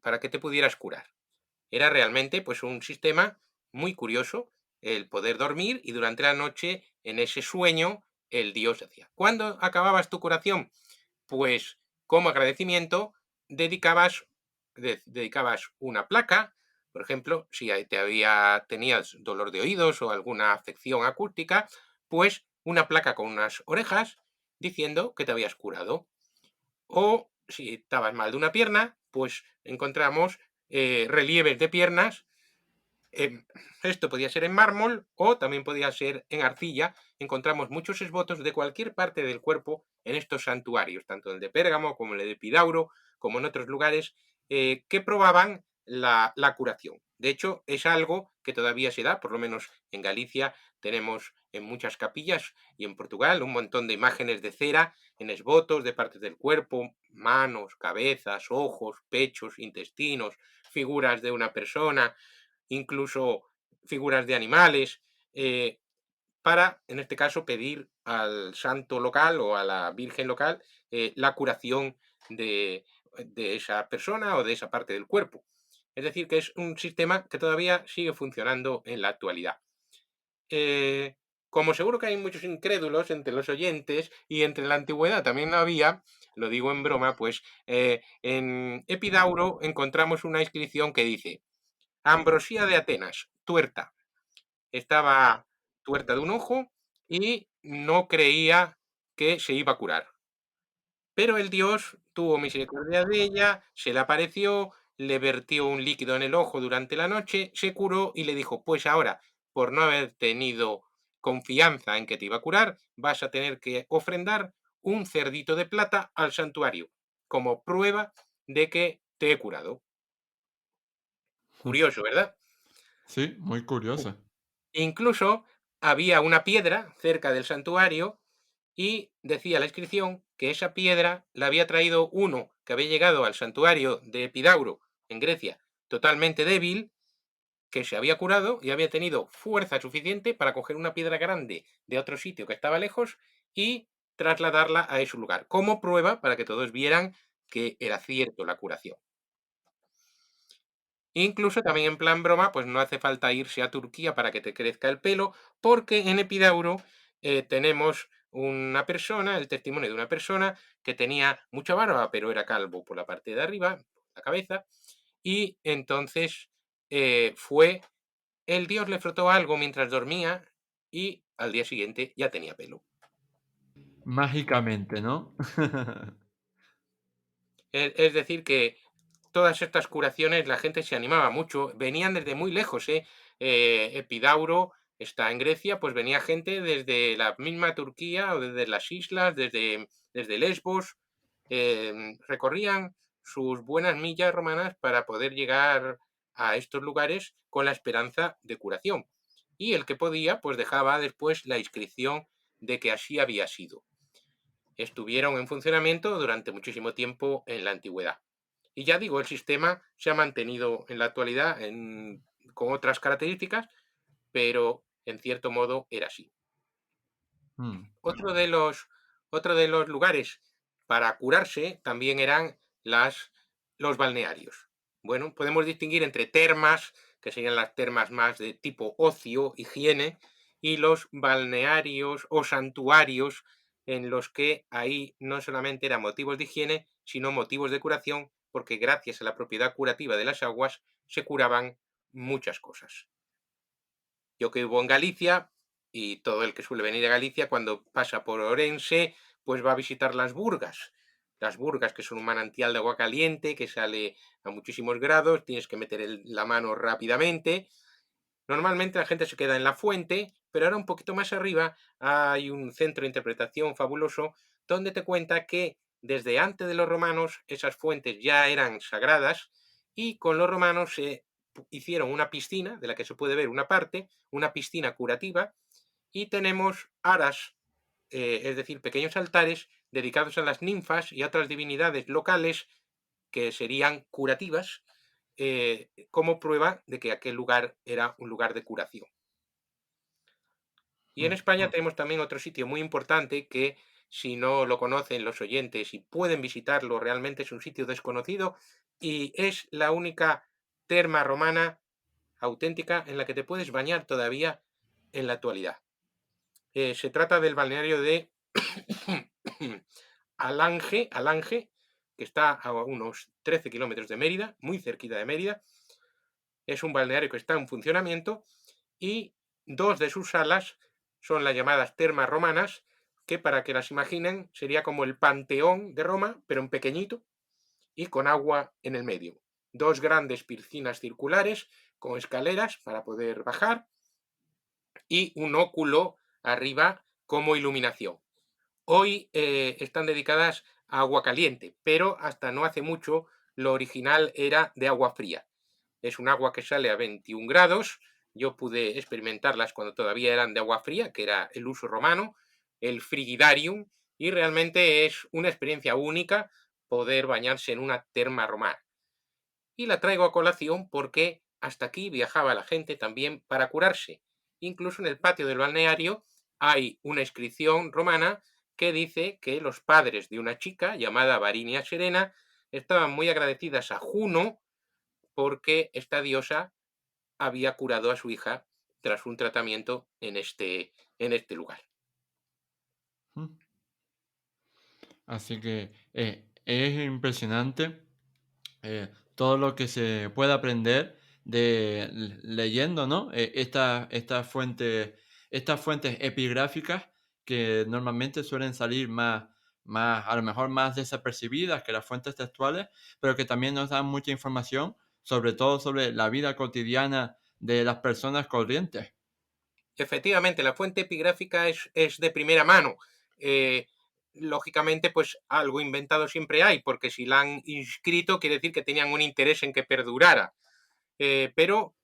para que te pudieras curar. Era realmente pues un sistema muy curioso el poder dormir y durante la noche en ese sueño el dios hacía. ¿Cuándo acababas tu curación? Pues como agradecimiento dedicabas, dedicabas una placa, por ejemplo, si tenías dolor de oídos o alguna afección acústica, pues una placa con unas orejas diciendo que te habías curado. O si estabas mal de una pierna, pues encontramos relieves de piernas. em, Esto podía ser en mármol o también podía ser en arcilla. Encontramos muchos esbotos de cualquier parte del cuerpo en estos santuarios, tanto el de Pérgamo como el de Epidauro, como en otros lugares, que probaban la curación. De hecho, es algo que todavía se da, por lo menos en Galicia tenemos en muchas capillas y en Portugal un montón de imágenes de cera en esbotos de partes del cuerpo, manos, cabezas, ojos, pechos, intestinos, figuras de una persona, incluso figuras de animales, para, en este caso, pedir al santo local o a la virgen local la curación de esa persona o de esa parte del cuerpo. Es decir, que es un sistema que todavía sigue funcionando en la actualidad. Eh, Como seguro que hay muchos incrédulos entre los oyentes y entre la antigüedad también lo había, lo digo en broma, pues en Epidauro encontramos una inscripción que dice: Ambrosía de Atenas, tuerta. Estaba tuerta de un ojo y no creía que se iba a curar. Pero el dios tuvo misericordia de ella, se le apareció, le vertió un líquido en el ojo durante la noche, se curó y le dijo: pues ahora, por no haber tenido confianza en que te iba a curar, vas a tener que ofrendar un cerdito de plata al santuario, como prueba de que te he curado. Curioso, ¿verdad? Sí, muy curioso. Incluso había una piedra cerca del santuario y decía la inscripción que esa piedra la había traído uno que había llegado al santuario de Epidauro en Grecia totalmente débil, que se había curado y había tenido fuerza suficiente para coger una piedra grande de otro sitio que estaba lejos y trasladarla a ese lugar, como prueba para que todos vieran que era cierto la curación. Incluso también en plan broma, pues no hace falta irse a Turquía para que te crezca el pelo, porque en Epidauro tenemos una persona, el testimonio de una persona que tenía mucha barba, pero era calvo por la parte de arriba, la cabeza, y entonces el dios le frotó algo mientras dormía y al día siguiente ya tenía pelo. Mágicamente, ¿no? Es decir, que todas estas curaciones la gente se animaba mucho, venían desde muy lejos, ¿eh? Epidauro está en Grecia, pues venía gente desde la misma Turquía o desde las islas, desde Lesbos, recorrían sus buenas millas romanas para poder llegar a estos lugares con la esperanza de curación. Y el que podía, pues dejaba después la inscripción de que así había sido. Estuvieron en funcionamiento durante muchísimo tiempo en la antigüedad. Y ya digo, el sistema se ha mantenido en la actualidad con otras características, pero en cierto modo era así. Mm. Otro de los, otro de los lugares para curarse también eran los balnearios. Bueno, podemos distinguir entre termas, que serían las termas más de tipo ocio, higiene, y los balnearios o santuarios en los que ahí no solamente eran motivos de higiene, sino motivos de curación, porque gracias a la propiedad curativa de las aguas se curaban muchas cosas. Yo que vivo en Galicia, y todo el que suele venir a Galicia cuando pasa por Orense, pues va a visitar las Burgas. Las Burgas, que son un manantial de agua caliente que sale a muchísimos grados, tienes que meter la mano rápidamente. Normalmente la gente se queda en la fuente, pero ahora un poquito más arriba hay un centro de interpretación fabuloso donde te cuenta que desde antes de los romanos esas fuentes ya eran sagradas y con los romanos se hicieron una piscina de la que se puede ver una parte, una piscina curativa, y tenemos aras, es decir, pequeños altares dedicados a las ninfas y a otras divinidades locales que serían curativas, como prueba de que aquel lugar era un lugar de curación. Y en Mm, España mm. tenemos también otro sitio muy importante que, si no lo conocen los oyentes y pueden visitarlo, realmente es un sitio desconocido y es la única terma romana auténtica en la que te puedes bañar todavía en la actualidad. Se trata del balneario de Alange, que está a unos 13 kilómetros de Mérida, muy cerquita de Mérida. Es un balneario que está en funcionamiento y dos de sus salas son las llamadas termas romanas, que para que las imaginen sería como el Panteón de Roma, pero en pequeñito y con agua en el medio. Dos grandes piscinas circulares con escaleras para poder bajar y un óculo arriba como iluminación. Hoy están dedicadas a agua caliente, pero hasta no hace mucho lo original era de agua fría. Es un agua que sale a 21 grados. Yo pude experimentarlas cuando todavía eran de agua fría, que era el uso romano, el frigidarium, y realmente es una experiencia única poder bañarse en una terma romana. Y la traigo a colación porque hasta aquí viajaba la gente también para curarse. Incluso en el patio del balneario hay una inscripción romana que dice que los padres de una chica llamada Varinia Serena estaban muy agradecidas a Juno porque esta diosa había curado a su hija tras un tratamiento en este lugar. Mm. Así que es impresionante todo lo que se puede aprender de leyendo, ¿no? Estas fuentes epigráficas que normalmente suelen salir a lo mejor más desapercibidas que las fuentes textuales, pero que también nos dan mucha información, sobre todo sobre la vida cotidiana de las personas corrientes. Efectivamente, la fuente epigráfica es de primera mano. Eh, Lógicamente, pues algo inventado siempre hay, porque si la han inscrito quiere decir que tenían un interés en que perdurara. Pero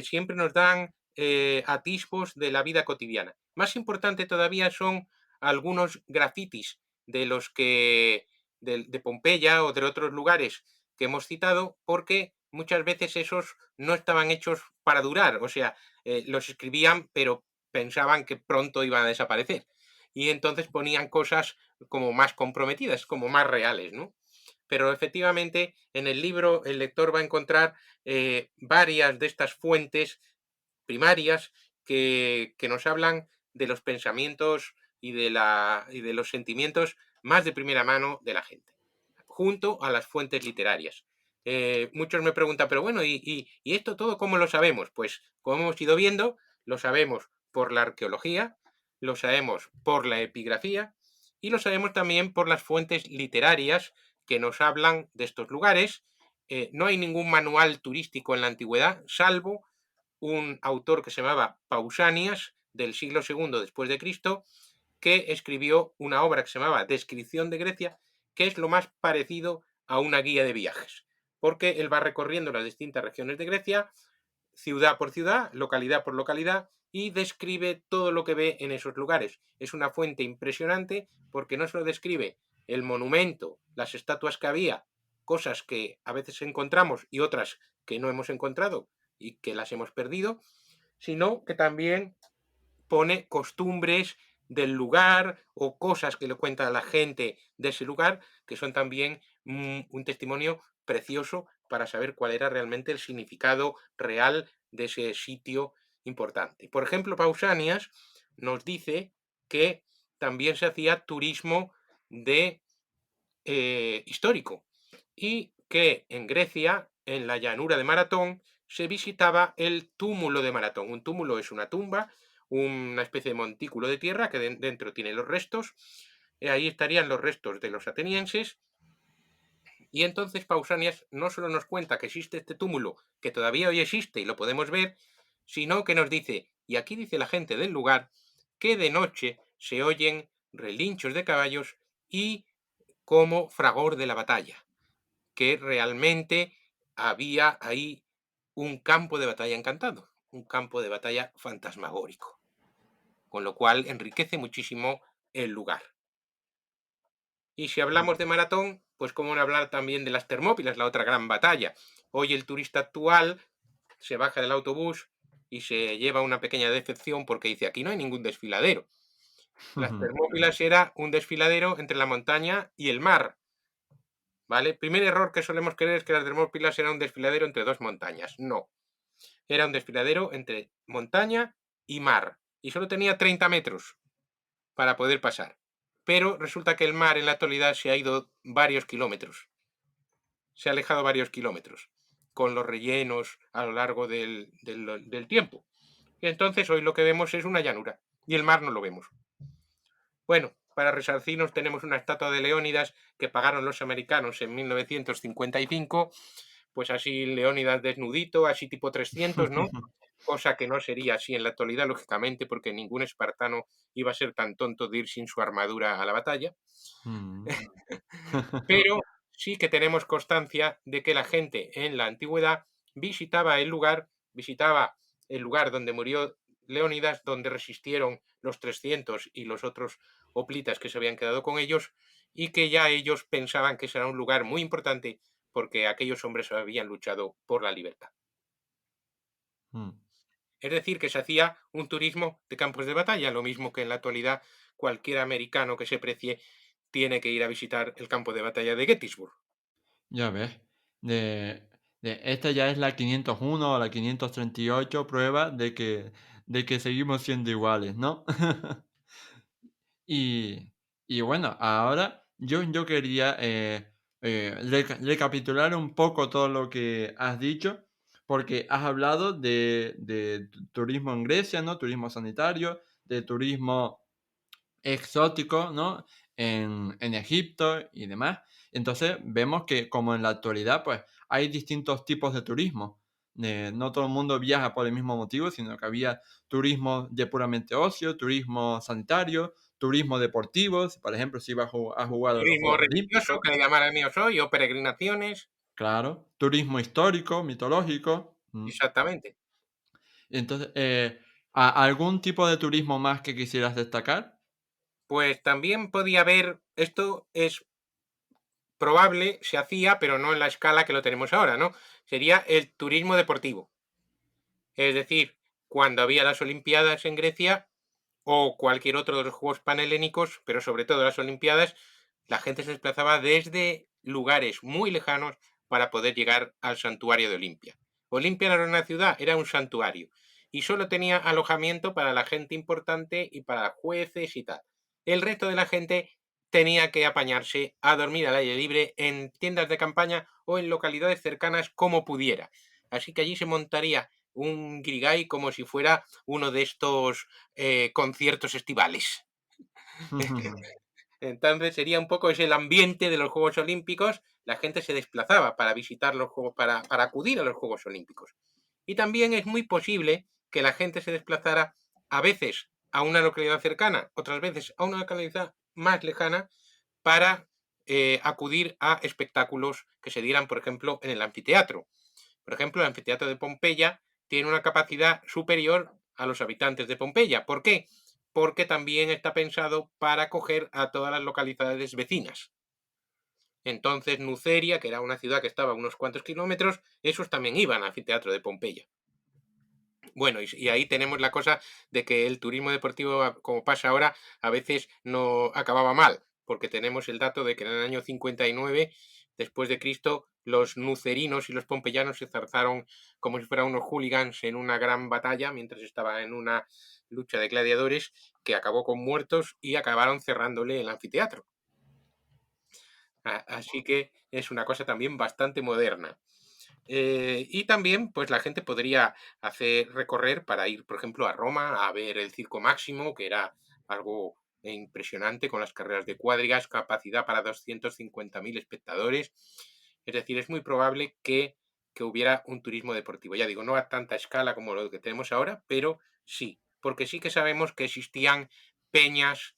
siempre nos dan atisbos de la vida cotidiana. Más importante todavía son algunos grafitis de los que de Pompeya o de otros lugares que hemos citado, porque muchas veces esos no estaban hechos para durar, o sea, los escribían, pero pensaban que pronto iban a desaparecer. Y entonces ponían cosas como más comprometidas, como más reales, ¿no? Pero efectivamente en el libro el lector va a encontrar varias de estas fuentes primarias que nos hablan de los pensamientos y de los sentimientos más de primera mano de la gente, junto a las fuentes literarias. Muchos me preguntan, pero bueno, ¿y esto todo cómo lo sabemos? Pues como hemos ido viendo, lo sabemos por la arqueología, lo sabemos por la epigrafía y lo sabemos también por las fuentes literarias que nos hablan de estos lugares. No hay ningún manual turístico en la antigüedad, salvo un autor que se llamaba Pausanias, del siglo II después de Cristo, que escribió una obra que se llamaba Descripción de Grecia, que es lo más parecido a una guía de viajes, porque él va recorriendo las distintas regiones de Grecia, ciudad por ciudad, localidad por localidad, y describe todo lo que ve en esos lugares. Es una fuente impresionante porque no solo describe el monumento, las estatuas que había, cosas que a veces encontramos y otras que no hemos encontrado y que las hemos perdido, sino que también pone costumbres del lugar o cosas que le cuenta a la gente de ese lugar, que son también un testimonio precioso para saber cuál era realmente el significado real de ese sitio importante. Por ejemplo, Pausanias nos dice que también se hacía turismo de histórico y que en Grecia, en la llanura de Maratón, se visitaba el túmulo de Maratón. Un túmulo es una tumba, una especie de montículo de tierra que dentro tiene los restos. Ahí estarían los restos de los atenienses. Y entonces Pausanias no solo nos cuenta que existe este túmulo, que todavía hoy existe y lo podemos ver, sino que nos dice, y aquí dice la gente del lugar, que de noche se oyen relinchos de caballos y como fragor de la batalla, que realmente había ahí un campo de batalla encantado, un campo de batalla fantasmagórico, con lo cual enriquece muchísimo el lugar. Y si hablamos de maratón, pues cómo no hablar también de las Termópilas, la otra gran batalla. Hoy el turista actual se baja del autobús y se lleva una pequeña decepción porque dice: "Aquí no hay ningún desfiladero". Las Termópilas era un desfiladero entre la montaña y el mar, ¿vale? Primer error que solemos creer es que las Termópilas era un desfiladero entre 2 montañas. No, era un desfiladero entre montaña y mar, y solo tenía 30 metros para poder pasar. Pero resulta que el mar en la actualidad se ha ido varios kilómetros, se ha alejado varios kilómetros, con los rellenos a lo largo del tiempo. Y entonces hoy lo que vemos es una llanura, y el mar no lo vemos. Bueno, para resarcirnos tenemos una estatua de Leónidas que pagaron los americanos en 1955, pues así Leónidas desnudito, así tipo 300, ¿no? Cosa que no sería así en la actualidad, lógicamente, porque ningún espartano iba a ser tan tonto de ir sin su armadura a la batalla. Mm. Pero sí que tenemos constancia de que la gente en la antigüedad visitaba el lugar donde murió Leónidas, donde resistieron los 300 y los otros hoplitas que se habían quedado con ellos, y que ya ellos pensaban que ese era un lugar muy importante porque aquellos hombres habían luchado por la libertad. Mm. Es decir, que se hacía un turismo de campos de batalla, lo mismo que en la actualidad cualquier americano que se precie tiene que ir a visitar el campo de batalla de Gettysburg. Ya ves. De, esta ya es la 501 o la 538 prueba de que seguimos siendo iguales, ¿no? Y, y bueno, ahora yo quería recapitular un poco todo lo que has dicho, porque has hablado de turismo en Grecia, ¿no? Turismo sanitario, de turismo exótico, ¿no? En Egipto y demás. Entonces vemos que como en la actualidad, pues hay distintos tipos de turismo. No todo el mundo viaja por el mismo motivo, sino que había turismo de puramente ocio, turismo sanitario, turismo deportivo, por ejemplo, si iba a jugar a los Turismo Juegos religioso, Olímpicos, que le llamaran ellos hoy, o peregrinaciones. claro, turismo histórico, mitológico. Exactamente. Entonces, ¿algún tipo de turismo más que quisieras destacar? Pues también podía haber, esto es probable, se hacía, pero no en la escala que lo tenemos ahora, ¿no? Sería el turismo deportivo. Es decir, cuando había las Olimpiadas en Grecia o cualquier otro de los Juegos Panhelénicos, pero sobre todo las Olimpiadas, la gente se desplazaba desde lugares muy lejanos para poder llegar al santuario de Olimpia. Olimpia no era una ciudad, era un santuario. Y solo tenía alojamiento para la gente importante y para jueces y tal. El resto de la gente tenía que apañarse a dormir al aire libre en tiendas de campaña o en localidades cercanas como pudiera. Así que allí se montaría un guirigay como si fuera uno de estos conciertos estivales. Entonces sería un poco ese el ambiente de los Juegos Olímpicos. La gente se desplazaba para visitar los Juegos, para acudir a los Juegos Olímpicos. Y también es muy posible que la gente se desplazara a veces a una localidad cercana, otras veces a una localidad más lejana, para acudir a espectáculos que se dieran, por ejemplo, en el anfiteatro. Por ejemplo, el anfiteatro de Pompeya tiene una capacidad superior a los habitantes de Pompeya. ¿Por qué? Porque también está pensado para acoger a todas las localidades vecinas. Entonces, Nuceria, que era una ciudad que estaba a unos cuantos kilómetros, esos también iban al anfiteatro de Pompeya. Bueno, y ahí tenemos la cosa de que el turismo deportivo, como pasa ahora, a veces no acababa mal, porque tenemos el dato de que en el año 59 después de Cristo, los nucerinos y los pompeyanos se zarzaron como si fueran unos hooligans en una gran batalla, mientras estaba en una lucha de gladiadores que acabó con muertos y acabaron cerrándole el anfiteatro. Así que es una cosa también bastante moderna. Y también, pues la gente podría hacer recorrer para ir, por ejemplo, a Roma a ver el Circo Máximo, que era algo impresionante con las carreras de cuadrigas, capacidad para 250.000 espectadores. Es decir, es muy probable que hubiera un turismo deportivo. Ya digo, no a tanta escala como lo que tenemos ahora, pero sí, porque sí que sabemos que existían peñas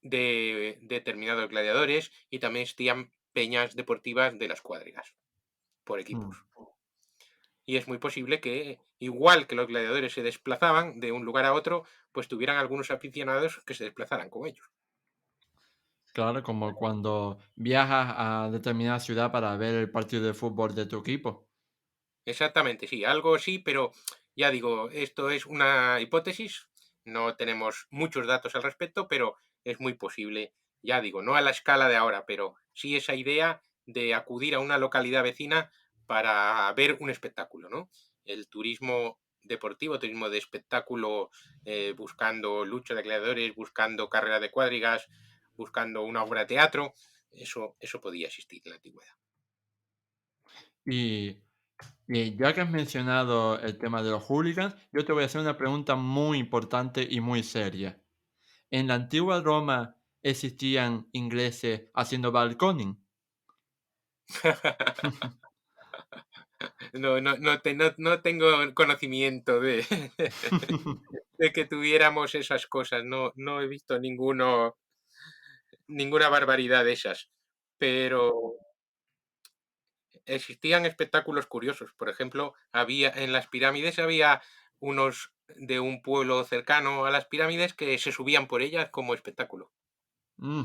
de determinados gladiadores y también existían peñas deportivas de las cuadrigas por Mm. equipos. Y es muy posible que, igual que los gladiadores se desplazaban de un lugar a otro, pues tuvieran algunos aficionados que se desplazaran con ellos. Claro, como cuando viajas a determinada ciudad para ver el partido de fútbol de tu equipo. Exactamente, sí, algo así, pero ya digo, esto es una hipótesis, no tenemos muchos datos al respecto, pero es muy posible, ya digo, no a la escala de ahora, pero sí esa idea de acudir a una localidad vecina para ver un espectáculo, ¿no? El turismo deportivo, turismo de espectáculo, buscando lucha de gladiadores, buscando carrera de cuadrigas, buscando una obra de teatro, eso podía existir en la antigüedad. Y, y ya que has mencionado el tema de los hooligans, yo te voy a hacer una pregunta muy importante y muy seria. ¿En la antigua Roma existían ingleses haciendo balconing? No tengo conocimiento de, de que tuviéramos esas cosas. No he visto ninguna barbaridad de esas. Pero existían espectáculos curiosos. Por ejemplo, en las pirámides había unos de un pueblo cercano a las pirámides que se subían por ellas como espectáculo. Mm,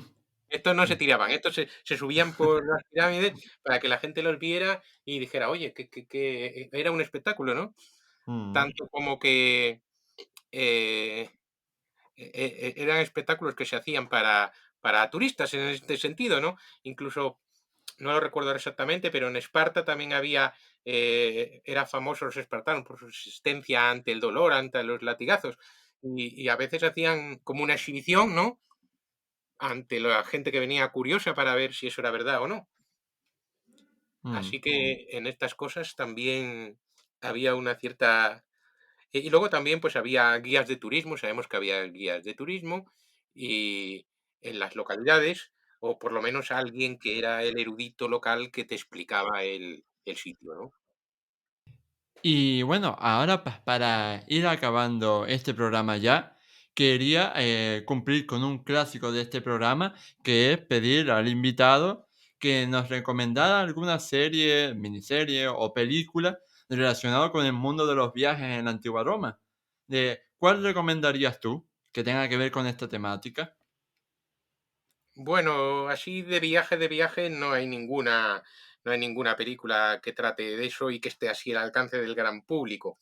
Estos no se mm, tiraban, estos se subían por las pirámides para que la gente los viera y dijera, oye, que era un espectáculo, ¿no? mm. Tanto como que eh, eran espectáculos que se hacían para turistas en este sentido, ¿no? Incluso, no lo recuerdo exactamente, pero en Esparta también había, era famosos los espartanos por su resistencia ante el dolor, ante los latigazos, y a veces hacían como una exhibición, ¿no? Ante la gente que venía curiosa para ver si eso era verdad o no. Mm. Así que en estas cosas también había una cierta. Y luego también, pues, había guías de turismo, sabemos que había guías de turismo, y en las localidades, o por lo menos alguien que era el erudito local que te explicaba el sitio, ¿no? Y bueno, ahora para ir acabando este programa ya, quería cumplir con un clásico de este programa, que es pedir al invitado que nos recomendara alguna serie, miniserie o película relacionada con el mundo de los viajes en la antigua Roma. ¿Cuál recomendarías tú que tenga que ver con esta temática? Bueno, así de viaje, no hay ninguna película que trate de eso y que esté así al alcance del gran público.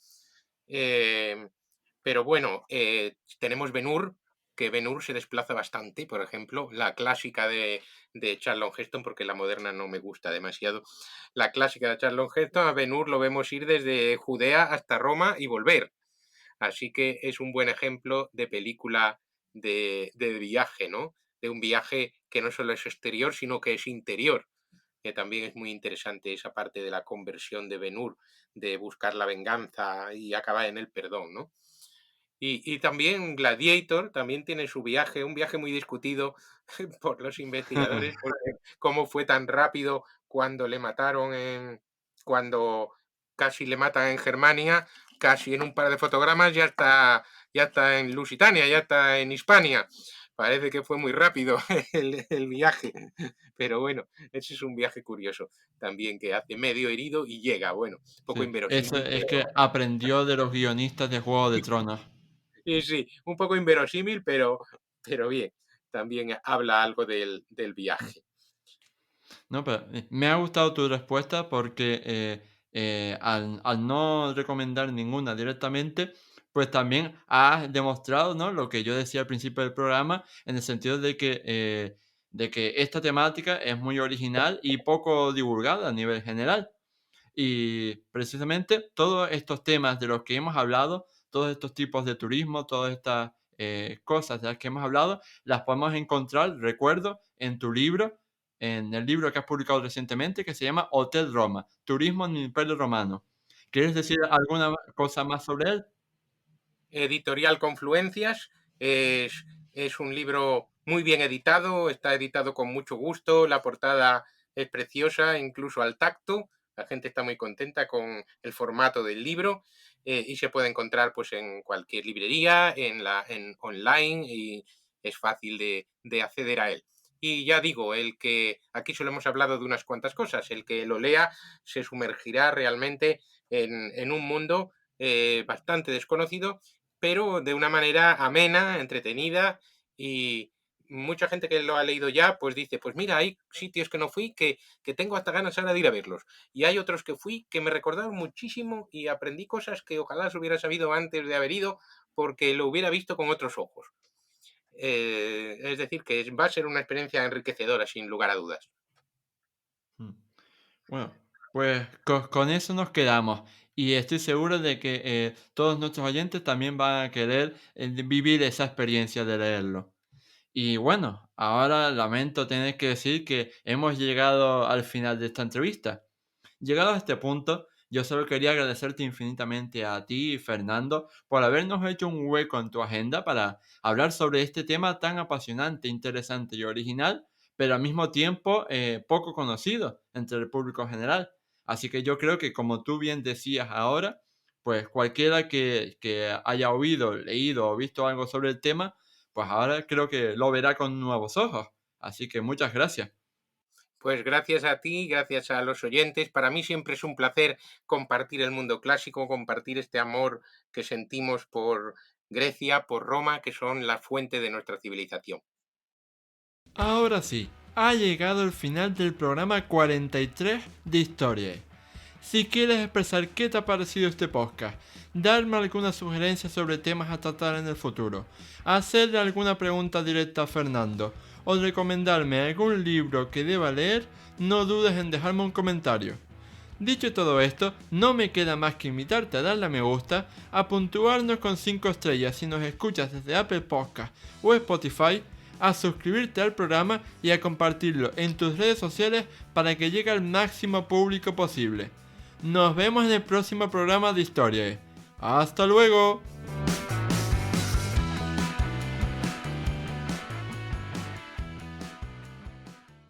Em, pero bueno, tenemos Ben-Hur, que Ben-Hur se desplaza bastante, por ejemplo, la clásica de Charlton Heston, porque la moderna no me gusta demasiado. La clásica de Charlton Heston, a Ben-Hur lo vemos ir desde Judea hasta Roma y volver. Así que es un buen ejemplo de película de viaje, ¿no? De un viaje que no solo es exterior, sino que es interior, que también es muy interesante esa parte de la conversión de Ben-Hur, de buscar la venganza y acabar en el perdón, ¿no? Y también Gladiator también tiene su viaje, un viaje muy discutido por los investigadores, porque cómo fue tan rápido cuando le mataron cuando casi le matan en Germania, casi en un par de fotogramas ya está en Lusitania, ya está en Hispania. Parece que fue muy rápido el viaje, pero bueno, ese es un viaje curioso también que hace medio herido y llega, bueno, poco Sí, eso inverosímil, es pero que aprendió de los guionistas de Juego de Tronos. sí, sí, un poco inverosímil, pero bien, también habla algo del viaje. No, pero me ha gustado tu respuesta porque al no recomendar ninguna directamente, pues también has demostrado, ¿no? Lo que yo decía al principio del programa, en el sentido de que esta temática es muy original y poco divulgada a nivel general. Y precisamente todos estos temas de los que hemos hablado, todos estos tipos de turismo, todas estas cosas de las que hemos hablado, las podemos encontrar, recuerdo, en tu libro, en el libro que has publicado recientemente, que se llama Hotel Roma, Turismo en el Imperio Romano. ¿Quieres decir alguna cosa más sobre él? Editorial Confluencias es un libro muy bien editado, está editado con mucho gusto, la portada es preciosa, incluso al tacto, la gente está muy contenta con el formato del libro, y se puede encontrar pues en cualquier librería, en online, y es fácil de acceder a él. Y ya digo, el que aquí solo hemos hablado de unas cuantas cosas, el que lo lea se sumergirá realmente en un mundo bastante desconocido, pero de una manera amena, entretenida y mucha gente que lo ha leído ya, pues dice, pues mira, hay sitios que no fui que tengo hasta ganas ahora de ir a verlos. Y hay otros que fui que me recordaron muchísimo y aprendí cosas que ojalá se hubiera sabido antes de haber ido porque lo hubiera visto con otros ojos. Es decir, que va a ser una experiencia enriquecedora, sin lugar a dudas. Mm. Bueno, pues con eso nos quedamos. Y estoy seguro de que todos nuestros oyentes también van a querer vivir esa experiencia de leerlo. Y bueno, ahora lamento tener que decir que hemos llegado al final de esta entrevista. Llegado a este punto, yo solo quería agradecerte infinitamente a ti, Fernando, por habernos hecho un hueco en tu agenda para hablar sobre este tema tan apasionante, interesante y original, pero al mismo tiempo poco conocido entre el público general. Así que yo creo que, como tú bien decías ahora, pues cualquiera que haya oído, leído o visto algo sobre el tema, pues ahora creo que lo verá con nuevos ojos. Así que muchas gracias. Pues gracias a ti, gracias a los oyentes. Para mí siempre es un placer compartir el mundo clásico, compartir este amor que sentimos por Grecia, por Roma, que son la fuente de nuestra civilización. Ahora sí, ha llegado el final del programa 43 de Historia. Si quieres expresar qué te ha parecido este podcast, darme alguna sugerencia sobre temas a tratar en el futuro, hacerle alguna pregunta directa a Fernando o recomendarme algún libro que deba leer, no dudes en dejarme un comentario. Dicho todo esto, no me queda más que invitarte a darle a me gusta, a puntuarnos con 5 estrellas si nos escuchas desde Apple Podcast o Spotify, a suscribirte al programa y a compartirlo en tus redes sociales para que llegue al máximo público posible. Nos vemos en el próximo programa de Historia. ¡Hasta luego!